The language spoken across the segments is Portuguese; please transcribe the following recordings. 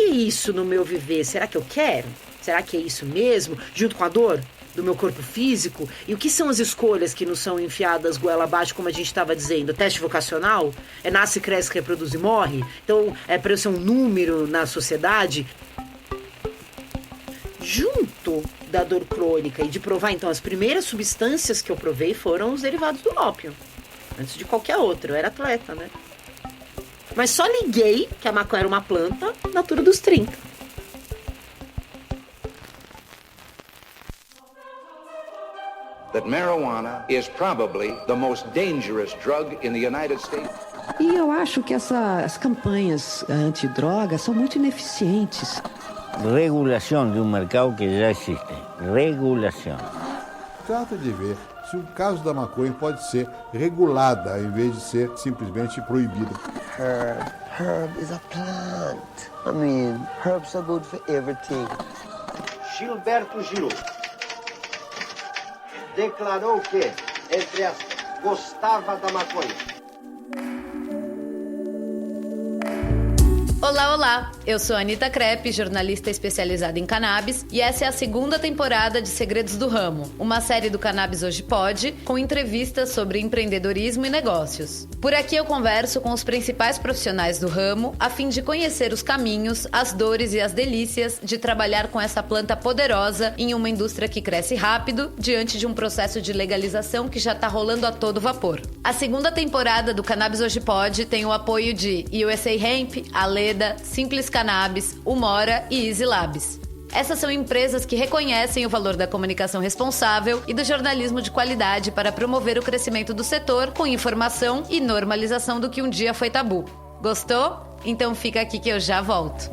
E isso no meu viver, será que eu quero? Será que é isso mesmo? Junto com a dor do meu corpo físico? E o que são as escolhas que nos são enfiadas goela abaixo, como a gente estava dizendo? Teste vocacional? É nasce, cresce, reproduz e morre? Então, é para eu ser um número na sociedade? Junto da dor crônica e de provar, então, as primeiras substâncias que eu provei foram os derivados do ópio. Antes de qualquer outro, eu era atleta, né? Mas só liguei que a maconha era uma planta na altura dos 30. That marijuana is probably the most dangerous drug in the United States. E eu acho que as campanhas antidrogas são muito ineficientes. Regulação de um mercado que já existe. Regulação. Trata de ver se o caso da maconha pode ser regulada em vez de ser simplesmente proibida. Herb is a plant. I mean, herbs are good for everything. Gilberto Gil declarou que, entre aspas, gostava da maconha. Olá, olá! Eu sou a Anita Krepp, jornalista especializada em cannabis, e essa é a segunda temporada de Segredos do Ramo, uma série do Cannabis Hoje Pode, com entrevistas sobre empreendedorismo e negócios. Por aqui eu converso com os principais profissionais do ramo, a fim de conhecer os caminhos, as dores e as delícias de trabalhar com essa planta poderosa em uma indústria que cresce rápido, diante de um processo de legalização que já está rolando a todo vapor. A segunda temporada do Cannabis Hoje Pode tem o apoio de USA Hemp, Aleda, Simples Cannabis, Umora e Easy Labs. Essas são empresas que reconhecem o valor da comunicação responsável e do jornalismo de qualidade para promover o crescimento do setor com informação e normalização do que um dia foi tabu. Gostou? Então fica aqui que eu já volto.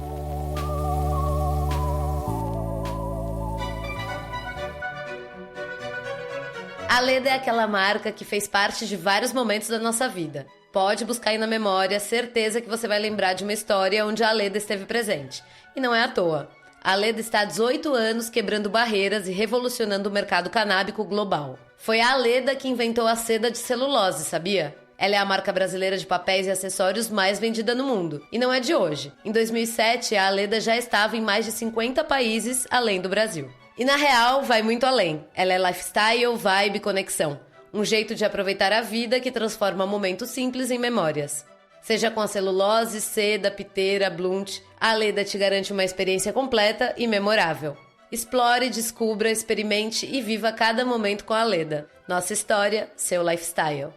A Aleda é aquela marca que fez parte de vários momentos da nossa vida. Pode buscar aí na memória, certeza que você vai lembrar de uma história onde a Aleda esteve presente. E não é à toa. A Aleda está há 18 anos quebrando barreiras e revolucionando o mercado canábico global. Foi a Aleda que inventou a seda de celulose, sabia? Ela é a marca brasileira de papéis e acessórios mais vendida no mundo. E não é de hoje. Em 2007, a Aleda já estava em mais de 50 países além do Brasil. E na real, vai muito além. Ela é lifestyle, vibe e conexão. Um jeito de aproveitar a vida que transforma momentos simples em memórias. Seja com a celulose, seda, piteira, blunt, a Aleda te garante uma experiência completa e memorável. Explore, descubra, experimente e viva cada momento com a Aleda. Nossa história, seu lifestyle.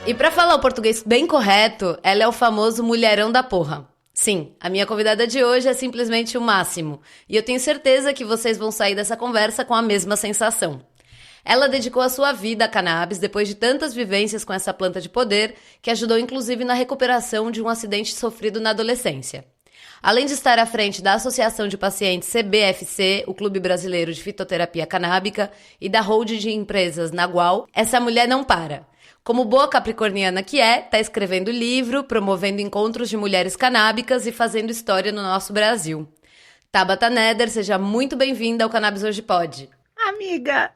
E para falar o português bem correto, ela é o famoso mulherão da porra. Sim, a minha convidada de hoje é simplesmente o máximo. E eu tenho certeza que vocês vão sair dessa conversa com a mesma sensação. Ela dedicou a sua vida à cannabis depois de tantas vivências com essa planta de poder, que ajudou inclusive na recuperação de um acidente sofrido na adolescência. Além de estar à frente da Associação de Pacientes CBFC, o Clube Brasileiro de Fitoterapia Canábica, e da holding de empresas Nagual, essa mulher não para. Como boa capricorniana que é, está escrevendo livro, promovendo encontros de mulheres canábicas e fazendo história no nosso Brasil. Tabata Neder, seja muito bem-vinda ao Cannabis Hoje Pode. Amiga,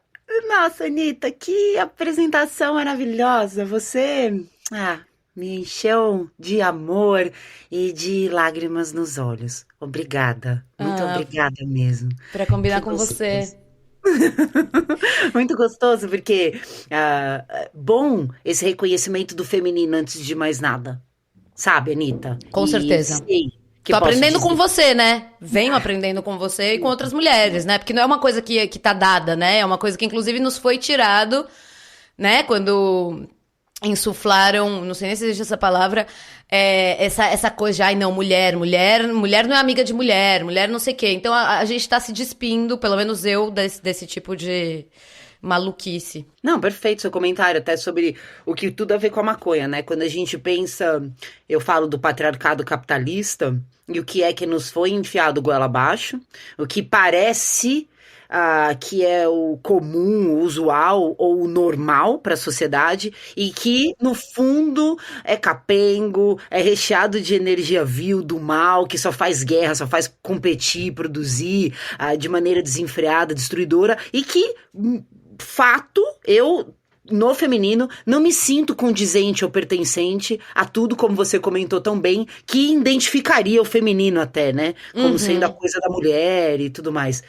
nossa, Anitta, que apresentação maravilhosa. Você me encheu de amor e de lágrimas nos olhos. Obrigada. Muito obrigada mesmo. Para combinar Que com você. Muito gostoso, porque bom esse reconhecimento do feminino antes de mais nada. Sabe, Anitta? Com certeza. Sim, Tô aprendendo com você, né? Venho aprendendo com você e com outras mulheres, né? Porque não é uma coisa que tá dada, né? É uma coisa que, inclusive, nos foi tirado, né? Quando insuflaram, não sei nem se existe essa palavra, essa coisa de, ai, não, mulher não é amiga de mulher não sei o quê. Então, a gente tá se despindo, pelo menos eu, desse tipo de maluquice. Não, perfeito seu comentário, até sobre o que tudo a ver com a maconha, né? Quando a gente pensa, eu falo do patriarcado capitalista e o que é que nos foi enfiado goela abaixo, o que parece que é o comum, o usual ou o normal para a sociedade e que, no fundo, é capengo, é recheado de energia vil, do mal, que só faz guerra, só faz competir, produzir de maneira desenfreada, destruidora e que, fato, eu no feminino, não me sinto condizente ou pertencente a tudo, como você comentou tão bem, que identificaria o feminino até, né? Como sendo a coisa da mulher e tudo mais.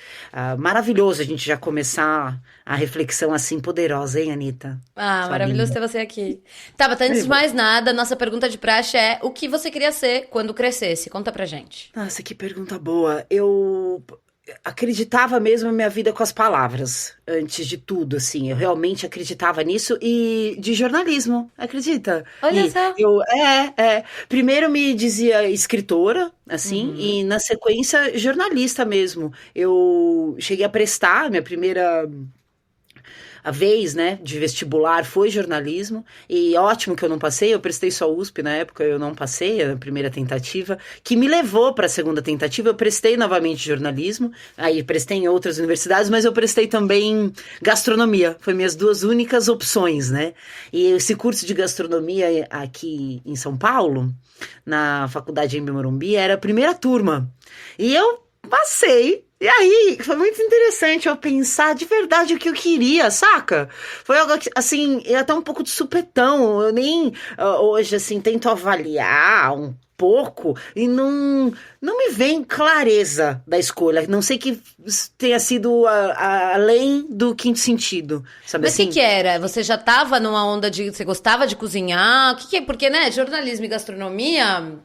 Maravilhoso a gente já começar a reflexão assim poderosa, hein, Anitta? Sua Maravilhoso linda. ter você aqui. Tabata, antes de mais nada, nossa pergunta de praxe é: o que você queria ser quando crescesse? Conta pra gente. Nossa, que pergunta boa. Eu acreditava mesmo na minha vida com as palavras, antes de tudo, assim. Eu realmente acreditava nisso e de jornalismo, acredita? Olha E só. primeiro me dizia escritora, assim, e na sequência jornalista mesmo. Eu cheguei a prestar minha primeira a vez, né, de vestibular foi jornalismo, e ótimo que eu não passei, eu prestei só USP na época, eu não passei a primeira tentativa, que me levou para a segunda tentativa, eu prestei novamente jornalismo, aí prestei em outras universidades, mas eu prestei também gastronomia, foi minhas duas únicas opções, né, e esse curso de gastronomia aqui em São Paulo, na faculdade em Morumbi, era a primeira turma, e eu passei. E aí, foi muito interessante eu pensar de verdade o que eu queria, saca? Foi algo assim, até um pouco de supetão. Eu nem hoje, assim, tento avaliar um pouco e não me vem clareza da escolha. Não sei que tenha sido além do quinto sentido, sabe? Mas o assim? que era? Você já tava numa onda de... Você gostava de cozinhar? O que é? Porque, né, jornalismo e gastronomia...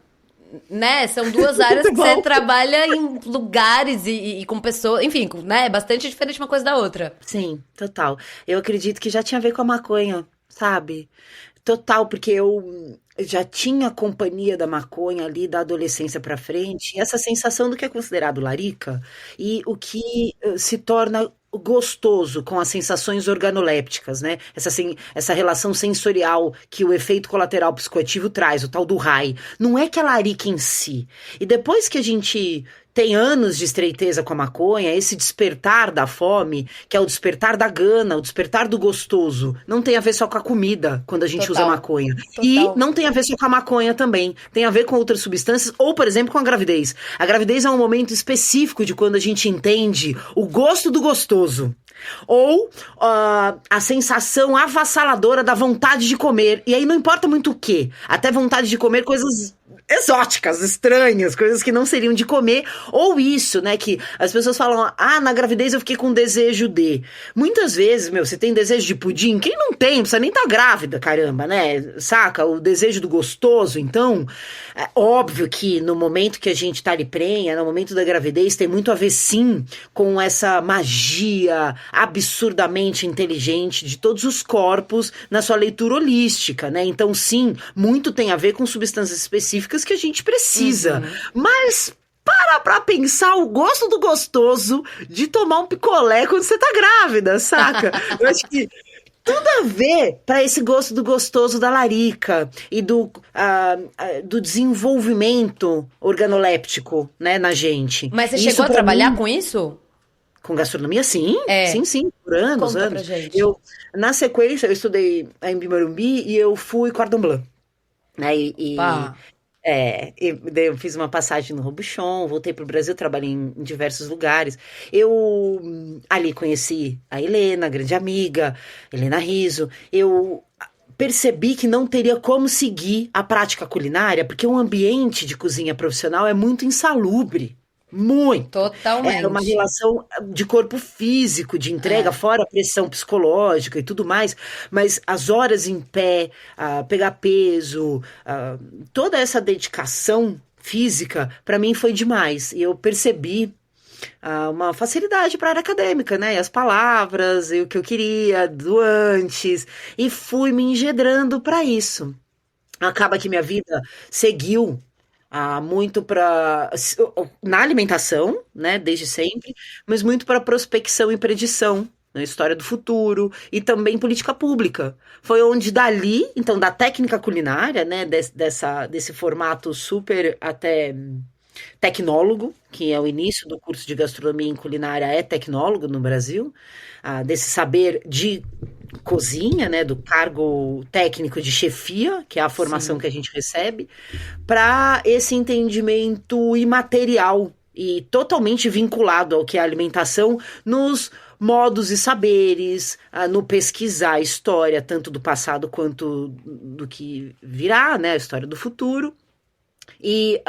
Né, são duas áreas que você trabalha em lugares e com pessoas, enfim, né, é bastante diferente uma coisa da outra. Sim, total. Eu acredito que já tinha a ver com a maconha, sabe? Total, porque eu já tinha a companhia da maconha ali da adolescência pra frente, e essa sensação do que é considerado larica e o que se torna gostoso com as sensações organolépticas, né? Essa relação sensorial que o efeito colateral psicoativo traz, o tal do high. Não é que a larica em si. E depois que a gente tem anos de estreiteza com a maconha, esse despertar da fome, que é o despertar da gana, o despertar do gostoso, não tem a ver só com a comida, quando a gente usa maconha. E não tem a ver só com a maconha também. Tem a ver com outras substâncias, ou, por exemplo, com a gravidez. A gravidez é um momento específico de quando a gente entende o gosto do gostoso. Ou a sensação avassaladora da vontade de comer. E aí não importa muito o quê. Até vontade de comer coisas exóticas, estranhas, coisas que não seriam de comer, ou isso, né, que as pessoas falam, na gravidez eu fiquei com desejo de. Muitas vezes, você tem desejo de pudim? Quem não tem, precisa nem estar grávida, caramba, né, saca? O desejo do gostoso, então, é óbvio que no momento que a gente tá ali prenha, no momento da gravidez, tem muito a ver, sim, com essa magia absurdamente inteligente de todos os corpos na sua leitura holística, né, então, sim, muito tem a ver com substâncias específicas que a gente precisa, mas pra pensar o gosto do gostoso de tomar um picolé quando você tá grávida, saca? Eu acho que tudo a ver para esse gosto do gostoso da larica e do desenvolvimento organoléptico, né, na gente. Mas você Isso chegou a pra trabalhar mim, com isso? com gastronomia, sim. É. Sim, por anos. Conta pra gente. Na sequência, eu estudei em Morumbi e eu fui cordon bleu. Né, Pá. Daí eu fiz uma passagem no Robuchon, voltei pro Brasil, trabalhei em diversos lugares. Eu ali conheci a Helena, grande amiga, Helena Rizzo. Eu percebi que não teria como seguir a prática culinária, porque o ambiente de cozinha profissional é muito insalubre. Muito. Totalmente. Era uma relação de corpo físico, de entrega, fora a pressão psicológica e tudo mais, mas as horas em pé, pegar peso, toda essa dedicação física, para mim foi demais. E eu percebi uma facilidade para a área acadêmica, né? E as palavras, e o que eu queria do antes, e fui me engedrando para isso. Acaba que minha vida seguiu muito na alimentação, né, desde sempre, mas muito para prospecção e predição, na história do futuro e também política pública. Foi onde dali, então, da técnica culinária, né, desse formato super até tecnólogo, que é o início do curso de gastronomia em culinária, é tecnólogo no Brasil, desse saber de cozinha, né, do cargo técnico de chefia, que é a formação que a gente recebe, para esse entendimento imaterial e totalmente vinculado ao que é a alimentação nos modos e saberes, no pesquisar a história, tanto do passado quanto do que virá, né, a história do futuro. E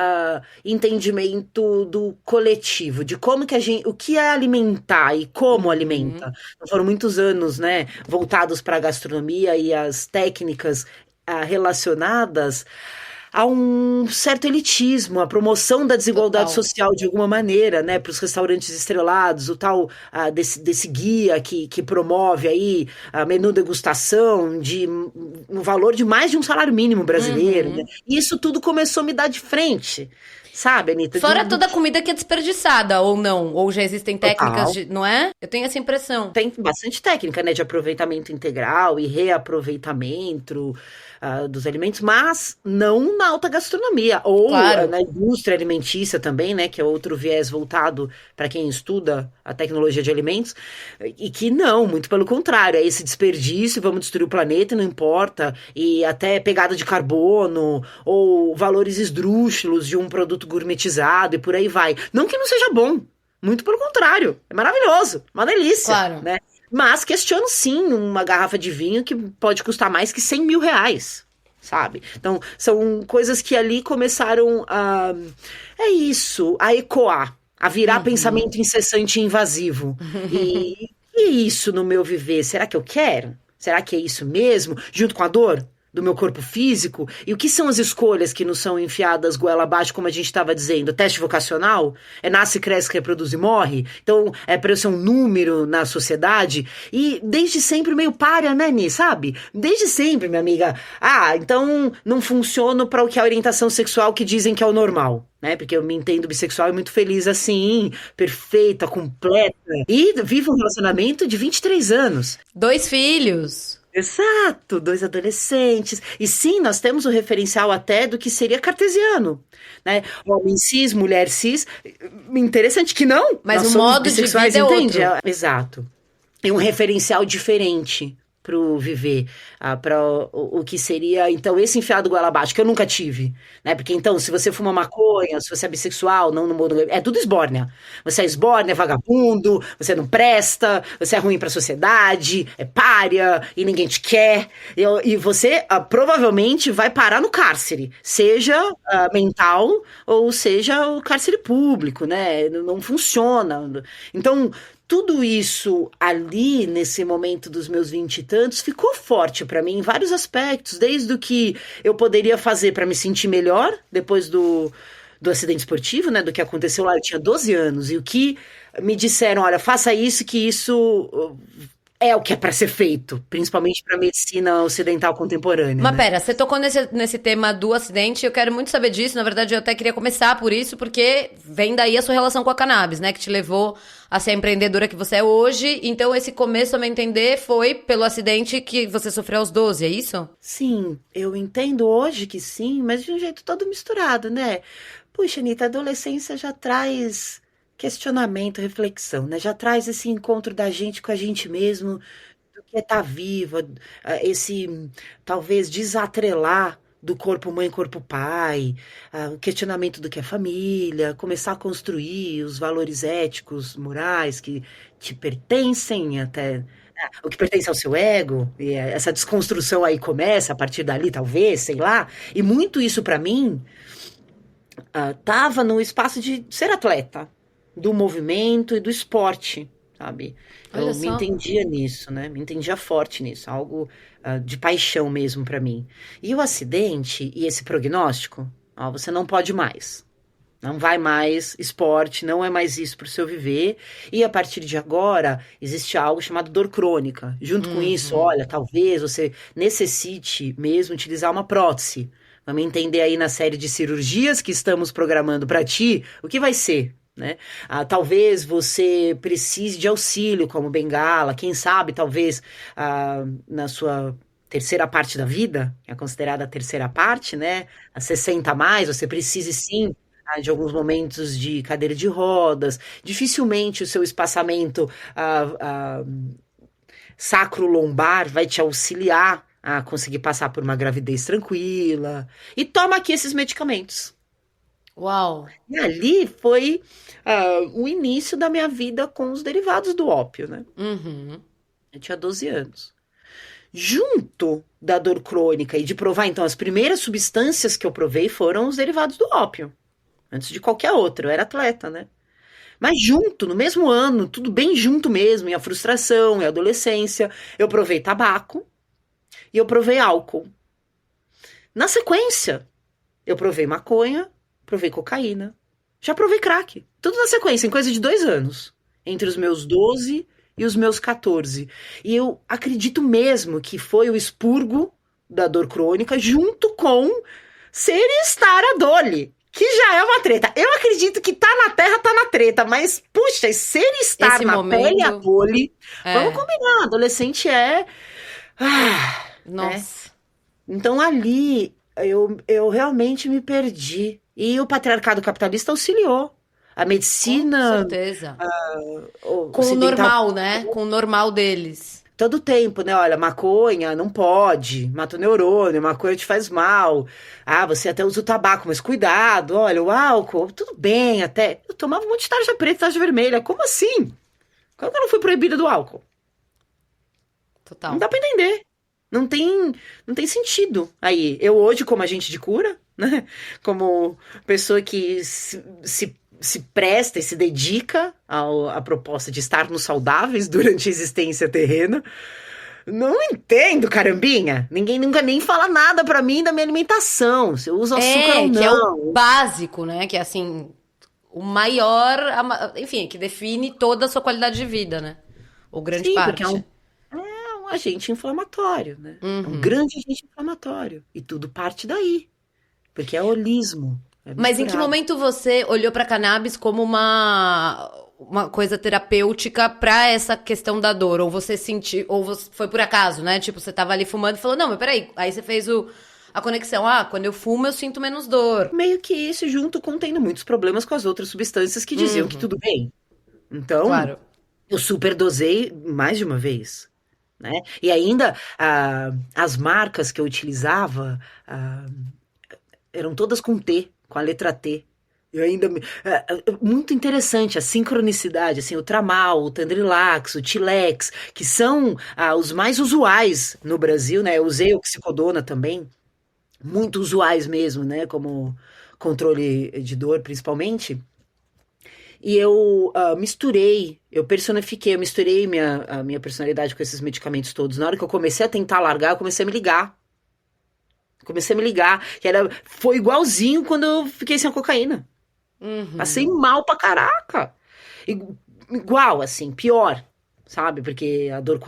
entendimento do coletivo, de como que o que é alimentar e como alimenta. Então, foram muitos anos, né, voltados para a gastronomia e as técnicas relacionadas a um certo elitismo, a promoção da desigualdade social de alguma maneira, né, para os restaurantes estrelados, o tal desse guia que promove aí a menu degustação no valor de mais de um salário mínimo brasileiro, né? E isso tudo começou a me dar de frente, sabe, Anitta? Fora toda a comida que é desperdiçada, ou não? Ou já existem técnicas não é? Eu tenho essa impressão. Tem bastante técnica, né, de aproveitamento integral e reaproveitamento dos alimentos, mas não na alta gastronomia, ou na indústria alimentícia também, né, que é outro viés voltado para quem estuda a tecnologia de alimentos, e que não, muito pelo contrário, é esse desperdício, vamos destruir o planeta, não importa, e até pegada de carbono, ou valores esdrúxulos de um produto gourmetizado, e por aí vai. Não que não seja bom, muito pelo contrário, é maravilhoso, uma delícia, né? Mas questiono sim uma garrafa de vinho que pode custar mais que 100 mil reais, sabe? Então, são coisas que ali começaram a ecoar, a virar pensamento incessante e invasivo. E isso no meu viver, será que eu quero? Será que é isso mesmo? Junto com a dor do meu corpo físico? E o que são as escolhas que nos são enfiadas goela abaixo, como a gente estava dizendo? Teste vocacional? Nasce, cresce, reproduz e morre? Então, é para eu ser um número na sociedade? E desde sempre meio pária, né, Ni, sabe? Desde sempre, minha amiga. Então não funciono para o que é a orientação sexual que dizem que é o normal, né? Porque eu me entendo bissexual e muito feliz assim, perfeita, completa. E vivo um relacionamento de 23 anos. 2 filhos. Exato, 2 adolescentes. E sim, nós temos o referencial até do que seria cartesiano, né? Homem cis, mulher cis. Interessante que não. Mas nós o modo de vida é outro. Exato. É um referencial diferente para o viver, para o que seria, então, esse enfiado goela abaixo, que eu nunca tive, né? Porque, então, se você fuma maconha, se você é bissexual, não no mundo, é tudo esbórnia. Você é esbórnia, é vagabundo, você não presta, você é ruim para a sociedade, é pária, e ninguém te quer, e você provavelmente vai parar no cárcere, seja mental, ou seja o cárcere público, né? Não funciona. Então, tudo isso ali, nesse momento dos meus 20 e tantos, ficou forte pra mim em vários aspectos, desde o que eu poderia fazer pra me sentir melhor depois do acidente esportivo, né, do que aconteceu lá. Eu tinha 12 anos, e o que me disseram, olha, faça isso, que isso é o que é pra ser feito, principalmente pra medicina ocidental contemporânea. Mas né? pera, você tocou nesse tema do acidente, eu quero muito saber disso. Na verdade, eu até queria começar por isso, porque vem daí a sua relação com a cannabis, né? Que te levou a ser a empreendedora que você é hoje. Então, esse começo, a me entender, foi pelo acidente que você sofreu aos 12, é isso? Sim, eu entendo hoje que sim, mas de um jeito todo misturado, né? Puxa, Anitta, a adolescência já traz questionamento, reflexão, né? Já traz esse encontro da gente com a gente mesmo, do que é estar viva, esse talvez desatrelar do corpo mãe, corpo pai, o questionamento do que é família, começar a construir os valores éticos, morais que te pertencem até, o que pertence ao seu ego, e essa desconstrução aí começa a partir dali, talvez, sei lá, e muito isso pra mim tava no espaço de ser atleta, do movimento e do esporte, sabe? Eu me entendia nisso, né? Me entendia forte nisso, algo de paixão mesmo pra mim. E o acidente e esse prognóstico, você não pode mais. Não vai mais esporte, não é mais isso pro seu viver. E a partir de agora, existe algo chamado dor crônica. Junto com isso, olha, talvez você necessite mesmo utilizar uma prótese. Vamos entender aí na série de cirurgias que estamos programando pra ti, o que vai ser, né? Talvez você precise de auxílio como bengala, quem sabe talvez na sua terceira parte da vida, que é considerada a terceira parte, né? A 60 a mais, você precise sim de alguns momentos de cadeira de rodas. Dificilmente o seu espaçamento sacro-lombar vai te auxiliar a conseguir passar por uma gravidez tranquila. E toma aqui esses medicamentos. Uau. E ali foi o início da minha vida com os derivados do ópio, né? Uhum. Eu tinha 12 anos. Junto da dor crônica e de provar, então, as primeiras substâncias que eu provei foram os derivados do ópio. Antes de qualquer outro, eu era atleta, né? Mas junto, no mesmo ano, tudo bem junto mesmo, e a frustração, e a adolescência, eu provei tabaco e eu provei álcool. Na sequência, eu provei maconha, provei cocaína, já provei crack. Tudo na sequência, em coisa de 2 anos. Entre os meus 12 e os meus 14. E eu acredito mesmo que foi o expurgo da dor crônica junto com ser e estar a Dolly, que já é uma treta. Eu acredito que tá na terra, tá na treta, mas, puxa, ser e estar Esse na pele a momento. Dolly, É. vamos combinar, adolescente é... Nossa. Então ali eu realmente me perdi. E o patriarcado capitalista auxiliou. A Com medicina certeza. Com o ocidental normal, né? Com o normal deles. todo tempo, né? Olha, maconha não pode, mata o neurônio, maconha te faz mal. Ah, você até usa o tabaco, mas cuidado, olha, o álcool, tudo bem até. Eu tomava um monte de tarja preta, tarja vermelha. Como assim? Como que eu não fui proibida do álcool? Total. Não dá pra entender. Não tem sentido. Aí, eu hoje, como agente de cura, né? Como pessoa que se presta e se dedica à proposta de estarmos saudáveis durante a existência terrena, não entendo, carambinha. Ninguém nunca nem fala nada pra mim da minha alimentação. Se eu uso açúcar ou Que é não. o básico, né? Que é assim, o maior, enfim, que define toda a sua qualidade de vida, né? Ou grande Sim, parte. porque é um agente inflamatório, né? É um Uhum. grande agente inflamatório. E tudo parte daí. Porque é holismo. É Mas em que misturado. momento você olhou pra cannabis como uma coisa terapêutica pra essa questão da dor? Ou você sentiu, ou foi por acaso, né? Tipo, você tava ali fumando e falou, não, mas peraí. Aí você fez a conexão. Ah, quando eu fumo eu sinto menos dor. Meio que isso, junto com tendo muitos problemas com as outras substâncias que diziam que tudo bem. Então, Claro. eu superdosei mais de uma vez, né? E ainda, as marcas que eu utilizava eram todas com T, com a letra T. Eu ainda... muito interessante a sincronicidade, assim, o Tramal, o Tandrilax, o Tilex, que são os mais usuais no Brasil, né? Eu usei o Oxicodona também, muito usuais mesmo, né? Como controle de dor, principalmente. E eu misturei, eu personifiquei, eu misturei a minha personalidade com esses medicamentos todos. Na hora que eu comecei a tentar largar, eu comecei a me ligar. Que foi igualzinho quando eu fiquei sem a cocaína. Uhum. Passei mal pra caraca. Igual, assim, pior, sabe? Porque a dor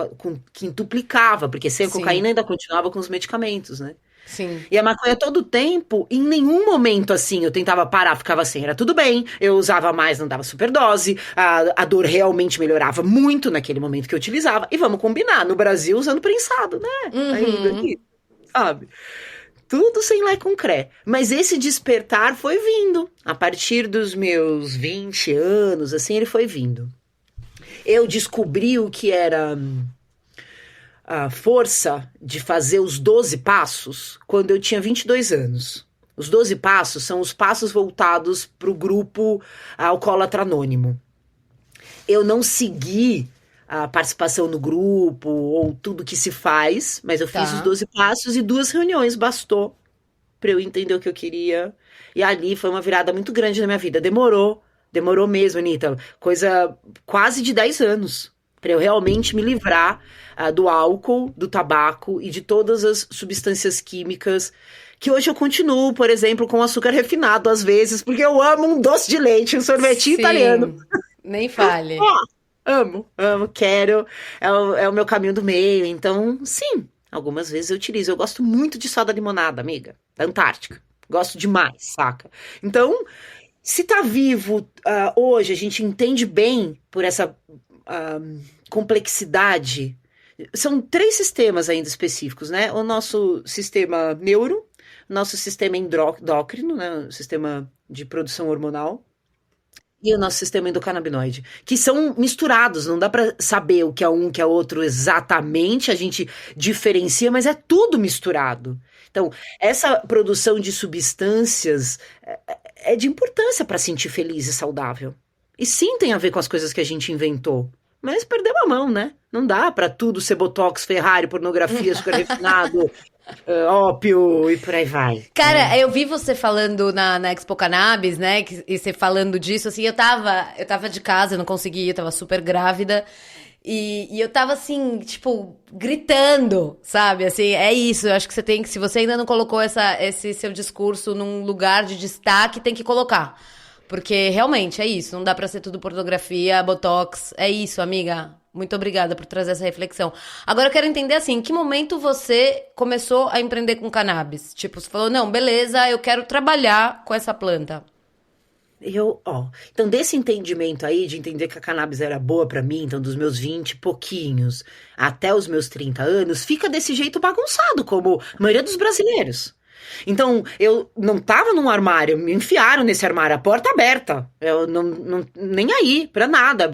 quintuplicava, porque sem a Sim. cocaína ainda continuava com os medicamentos, né? Sim. E a maconha todo tempo, em nenhum momento assim, eu tentava parar, ficava assim, era tudo bem, eu usava mais, não dava superdose, a dor realmente melhorava muito naquele momento que eu utilizava, e vamos combinar, no Brasil usando prensado, né? Ainda aqui, sabe? Tudo sem lá com cré. Mas esse despertar foi vindo. A partir dos meus 20 anos, assim, ele foi vindo. Eu descobri o que era a força de fazer os 12 passos quando eu tinha 22 anos. Os 12 passos são os passos voltados para o grupo Alcoólatra Anônimo. Eu não segui a participação no grupo ou tudo que se faz, mas eu fiz Tá. os 12 passos e 2 reuniões bastou para eu entender o que eu queria. E ali foi uma virada muito grande na minha vida. Demorou mesmo, Anitta. Coisa quase de 10 anos para eu realmente me livrar do álcool, do tabaco e de todas as substâncias químicas que hoje eu continuo, por exemplo, com açúcar refinado às vezes, porque eu amo um doce de leite, um sorvetinho Sim. italiano. Nem fale. Amo, quero, é o meu caminho do meio, então, sim, algumas vezes eu utilizo. Eu gosto muito de soda limonada, amiga, da Antártica, gosto demais, saca? Então, se tá vivo hoje, a gente entende bem por essa complexidade. São 3 sistemas ainda específicos, né? O nosso sistema neuro, nosso sistema endócrino, né? O sistema de produção hormonal, e o nosso sistema endocannabinoide, que são misturados, não dá pra saber o que é um, o que é outro exatamente, a gente diferencia, mas é tudo misturado. Então, essa produção de substâncias é de importância para sentir feliz e saudável. E sim tem a ver com as coisas que a gente inventou. Mas perdemos a mão, né? Não dá pra tudo ser botox, Ferrari, pornografia, açúcar refinado, ópio e por aí vai. Cara, eu vi você falando na Expo Cannabis, né? E você falando disso, assim, eu tava de casa, eu não consegui, eu tava super grávida. E eu tava assim, tipo, gritando, sabe? Assim, é isso, eu acho que você tem que, se você ainda não colocou esse seu discurso num lugar de destaque, tem que colocar. Porque realmente é isso, não dá pra ser tudo pornografia, botox, é isso, amiga. Muito obrigada por trazer essa reflexão. Agora eu quero entender assim, em que momento você começou a empreender com cannabis? Tipo, você falou, não, beleza, eu quero trabalhar com essa planta. Então desse entendimento aí, de entender que a cannabis era boa pra mim, então dos meus 20 e pouquinhos até os meus 30 anos, fica desse jeito bagunçado, como a maioria dos brasileiros. Então, eu não tava num armário, me enfiaram nesse armário, a porta aberta. Eu nem aí, pra nada.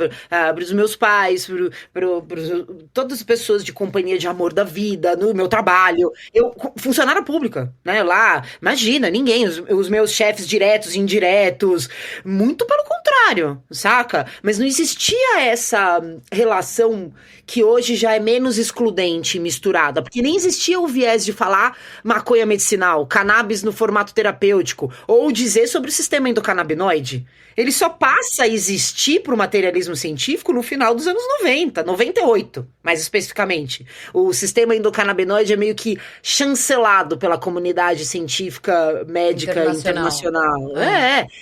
Pros meus pais, todas as pessoas de companhia de amor da vida, no meu trabalho. Eu, funcionária pública, né? Lá, imagina, ninguém, os meus chefes diretos e indiretos. Muito pelo contrário, saca? Mas não existia essa relação que hoje já é menos excludente e misturada, porque nem existia o viés de falar maconha medicinal, cannabis no formato terapêutico, ou dizer sobre o sistema endocannabinoide. Ele só passa a existir para o materialismo científico no final dos anos 90, 98, mais especificamente. O sistema endocannabinoide é meio que chancelado pela comunidade científica médica internacional.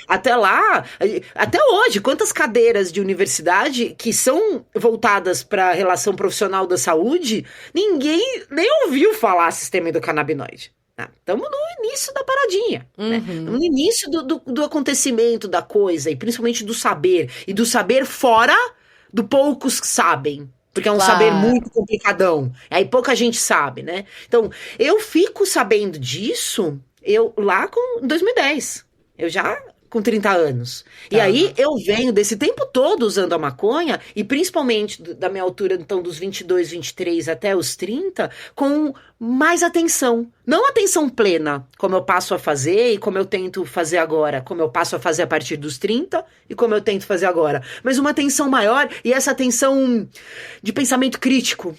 Até lá, até hoje, quantas cadeiras de universidade que são voltadas para a relação profissional da saúde, ninguém nem ouviu falar sistema endocannabinoide. Estamos no início da paradinha, né? Estamos no início do acontecimento da coisa, e principalmente do saber. E do saber fora do poucos que sabem. Porque é um saber muito complicadão. Aí pouca gente sabe, né? Então, eu fico sabendo disso lá com 2010. Eu já com 30 anos. E aí eu venho desse tempo todo usando a maconha, e principalmente da minha altura, então, dos 22, 23 até os 30, com mais atenção. Não atenção plena, como eu passo a fazer e como eu tento fazer agora, como eu passo a fazer a partir dos 30 e como eu tento fazer agora. Mas uma atenção maior, e essa atenção de pensamento crítico,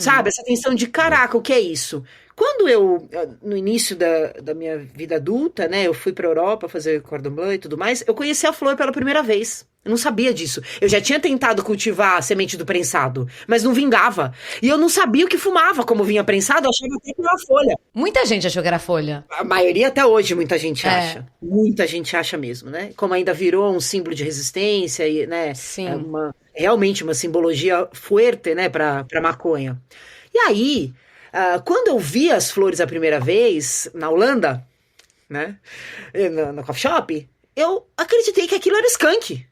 sabe? Essa atenção de, caraca, o que é isso? Quando eu, no início da minha vida adulta, né, eu fui pra Europa fazer cordon bleu e tudo mais, eu conheci a flor pela primeira vez. Eu não sabia disso. Eu já tinha tentado cultivar a semente do prensado, mas não vingava. E eu não sabia o que fumava como vinha prensado, eu achava até que era folha. Muita gente achou que era folha. A maioria até hoje, muita gente acha. Muita gente acha mesmo, né? Como ainda virou um símbolo de resistência, e, né? Sim. Realmente uma simbologia forte, né, pra maconha. E aí, quando eu vi as flores a primeira vez, na Holanda, né, no coffee shop, eu acreditei que aquilo era skunk,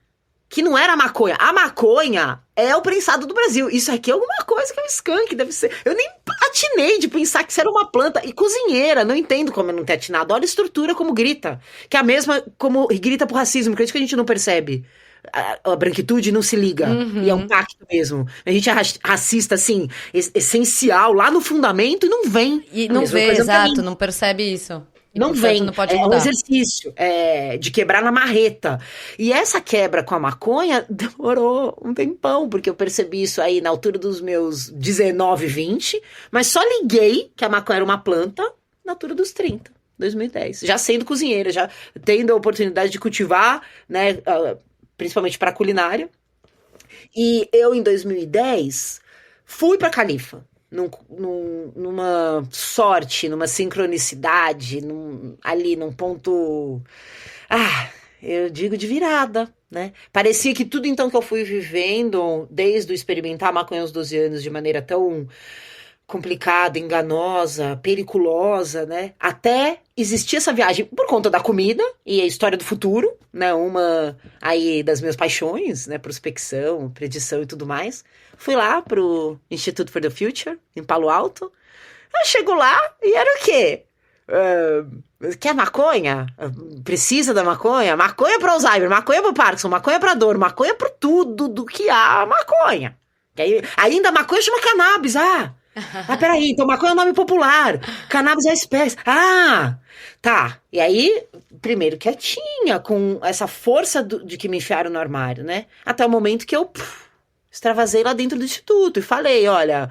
que não era maconha. A maconha é o prensado do Brasil. Isso aqui é alguma coisa que é um skunk, deve ser. Eu nem atinei de pensar que isso era uma planta. E cozinheira, não entendo como eu não ter atinado. Olha a estrutura como grita, que é a mesma como grita pro racismo, que é isso que a gente não percebe. A branquitude não se liga, e é um pacto mesmo. A gente é racista, assim, essencial, lá no fundamento, e não vem. E não vê, exato, não percebe isso. E não vem, não pode é mudar. um exercício de quebrar na marreta. E essa quebra com a maconha demorou um tempão, porque eu percebi isso aí na altura dos meus 19, 20, mas só liguei que a maconha era uma planta na altura dos 30, 2010. Já sendo cozinheira, já tendo a oportunidade de cultivar, né, principalmente para culinária. E eu, em 2010, fui para Califa. Numa sorte, numa sincronicidade, ali num ponto, eu digo de virada, né? Parecia que tudo então que eu fui vivendo, desde o experimentar a maconha aos 12 anos de maneira tão complicada, enganosa, periculosa, né? Até existir essa viagem por conta da comida e a história do futuro, né? Uma aí das minhas paixões, né? Prospecção, predição e tudo mais. Fui lá pro Institute for the Future, em Palo Alto. Eu chego lá e era o quê? Quer maconha? Precisa da maconha? Maconha para Alzheimer, maconha para Parkinson, maconha para dor, maconha para tudo do que há maconha. Ainda a maconha chama cannabis, Ah, peraí, então maconha é um nome popular, cannabis é a espécie. Ah, tá. E aí, primeiro quietinha, com essa força de que me enfiaram no armário, né? Até o momento que eu extravasei lá dentro do instituto e falei, olha,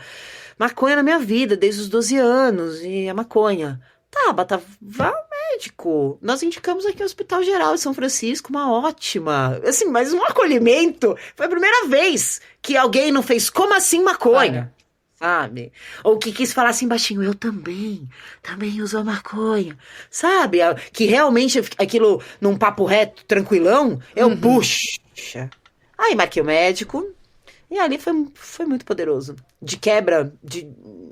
maconha na minha vida desde os 12 anos, e a maconha. Tabata, vá ao médico. Nós indicamos aqui o Hospital Geral de São Francisco, uma ótima. Assim, mas um acolhimento. Foi a primeira vez que alguém não fez, como assim maconha? Sabe? Ou que quis falar assim baixinho, eu também uso a maconha, sabe? Que realmente aquilo num papo reto, tranquilão, eu, puxa. Aí marquei o médico, e ali foi muito poderoso. De quebra,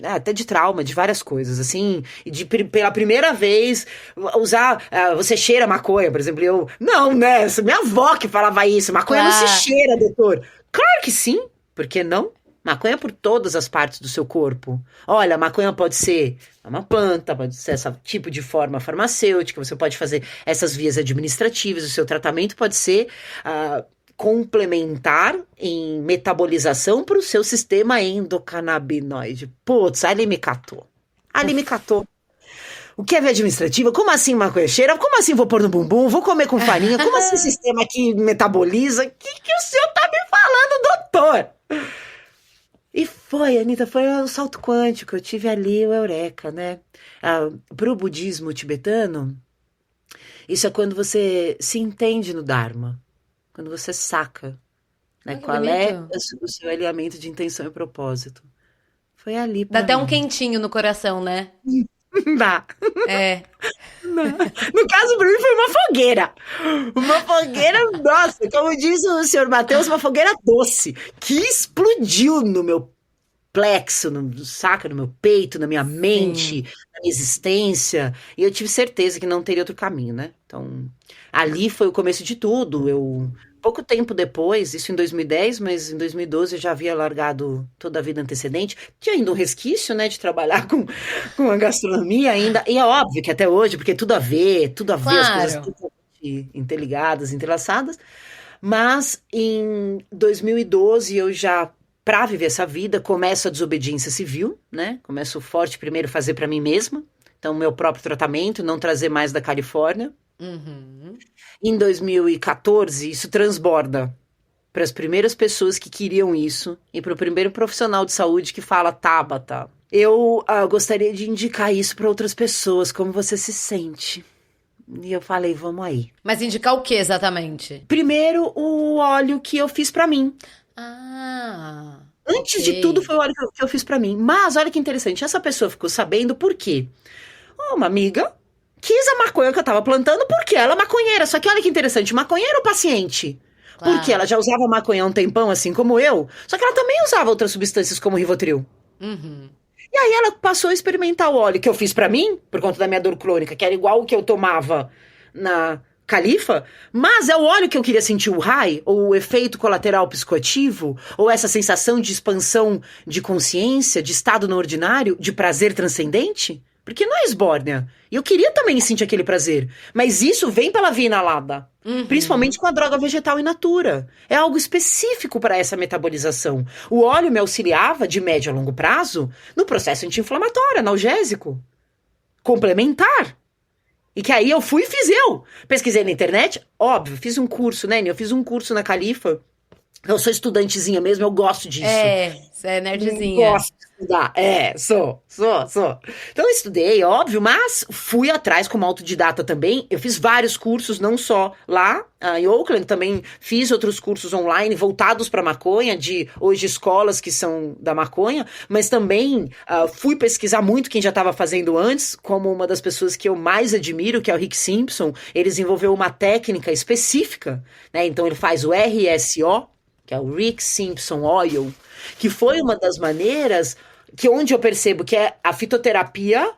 até de trauma, de várias coisas, assim, e pela primeira vez usar, você cheira maconha, por exemplo, não, né? Minha avó que falava isso, maconha não se cheira, doutor. Claro que sim, por que não? Maconha por todas as partes do seu corpo. Olha, a maconha pode ser uma planta, pode ser esse tipo de forma farmacêutica, você pode fazer essas vias administrativas, o seu tratamento pode ser complementar em metabolização para o seu sistema endocannabinoide. Putz, ali me catou. O que é via administrativa? Como assim maconha cheira? Como assim vou pôr no bumbum? Vou comer com farinha? Como assim sistema que metaboliza? O que o senhor tá me falando, doutor? E foi, Anitta, foi um salto quântico, eu tive ali o eureka, né? Pro budismo tibetano, isso é quando você se entende no Dharma, quando você saca, né? Qual é o seu alinhamento de intenção e propósito. Foi ali pra Dá até mim. um quentinho no coração, né? Dá. É. No caso, pra mim, foi uma fogueira. Uma fogueira, nossa, como diz o senhor Matheus, uma fogueira doce, que explodiu no meu plexo, no meu peito, na minha mente, na minha existência. E eu tive certeza que não teria outro caminho, né? Então, ali foi o começo de tudo. Pouco tempo depois, isso em 2010, mas em 2012 eu já havia largado toda a vida antecedente. Tinha ainda um resquício, né, de trabalhar com a gastronomia ainda. E é óbvio que até hoje, porque tudo a ver, Claro. as coisas totalmente interligadas, entrelaçadas. Mas em 2012 eu já, para viver essa vida, começo a desobediência civil, né? Começo forte primeiro fazer para mim mesma. Então, meu próprio tratamento, não trazer mais da Califórnia. Em 2014, isso transborda para as primeiras pessoas que queriam isso e para o primeiro profissional de saúde que fala, Tabata, eu gostaria de indicar isso para outras pessoas, como você se sente. E eu falei, vamos aí. Mas indicar o que exatamente? Primeiro, o óleo que eu fiz para mim. Antes de tudo, foi o óleo que eu fiz para mim. Mas, olha que interessante, essa pessoa ficou sabendo por quê? Uma amiga quis a maconha que eu tava plantando porque ela é maconheira. Só que olha que interessante, maconheira ou paciente? Claro. Porque ela já usava maconha há um tempão, assim como eu. Só que ela também usava outras substâncias como Rivotril. E aí ela passou a experimentar o óleo que eu fiz pra mim, por conta da minha dor crônica, que era igual o que eu tomava na Califa, mas é o óleo que eu queria sentir o high, ou o efeito colateral psicoativo, ou essa sensação de expansão de consciência, de estado não ordinário, de prazer transcendente. Porque não é esbórnia. E eu queria também sentir aquele prazer. Mas isso vem pela via inalada. Principalmente com a droga vegetal in natura. É algo específico para essa metabolização. O óleo me auxiliava, de médio a longo prazo, no processo anti-inflamatório, analgésico. Complementar. E que aí eu fui e fiz eu. Pesquisei na internet, óbvio, fiz um curso, né? Eu fiz um curso na Califa. Eu sou estudantezinha mesmo, eu gosto disso. Você é nerdzinha. Gosto de estudar. Sou. Então eu estudei, óbvio, mas fui atrás como autodidata também. Eu fiz vários cursos, não só lá em Oakland, também fiz outros cursos online voltados para maconha, de hoje escolas que são da maconha, mas também fui pesquisar muito quem já estava fazendo antes, como uma das pessoas que eu mais admiro, que é o Rick Simpson. Ele desenvolveu uma técnica específica, né? Então ele faz o RSO, que é o Rick Simpson Oil, que foi uma das maneiras que onde eu percebo que é a fitoterapia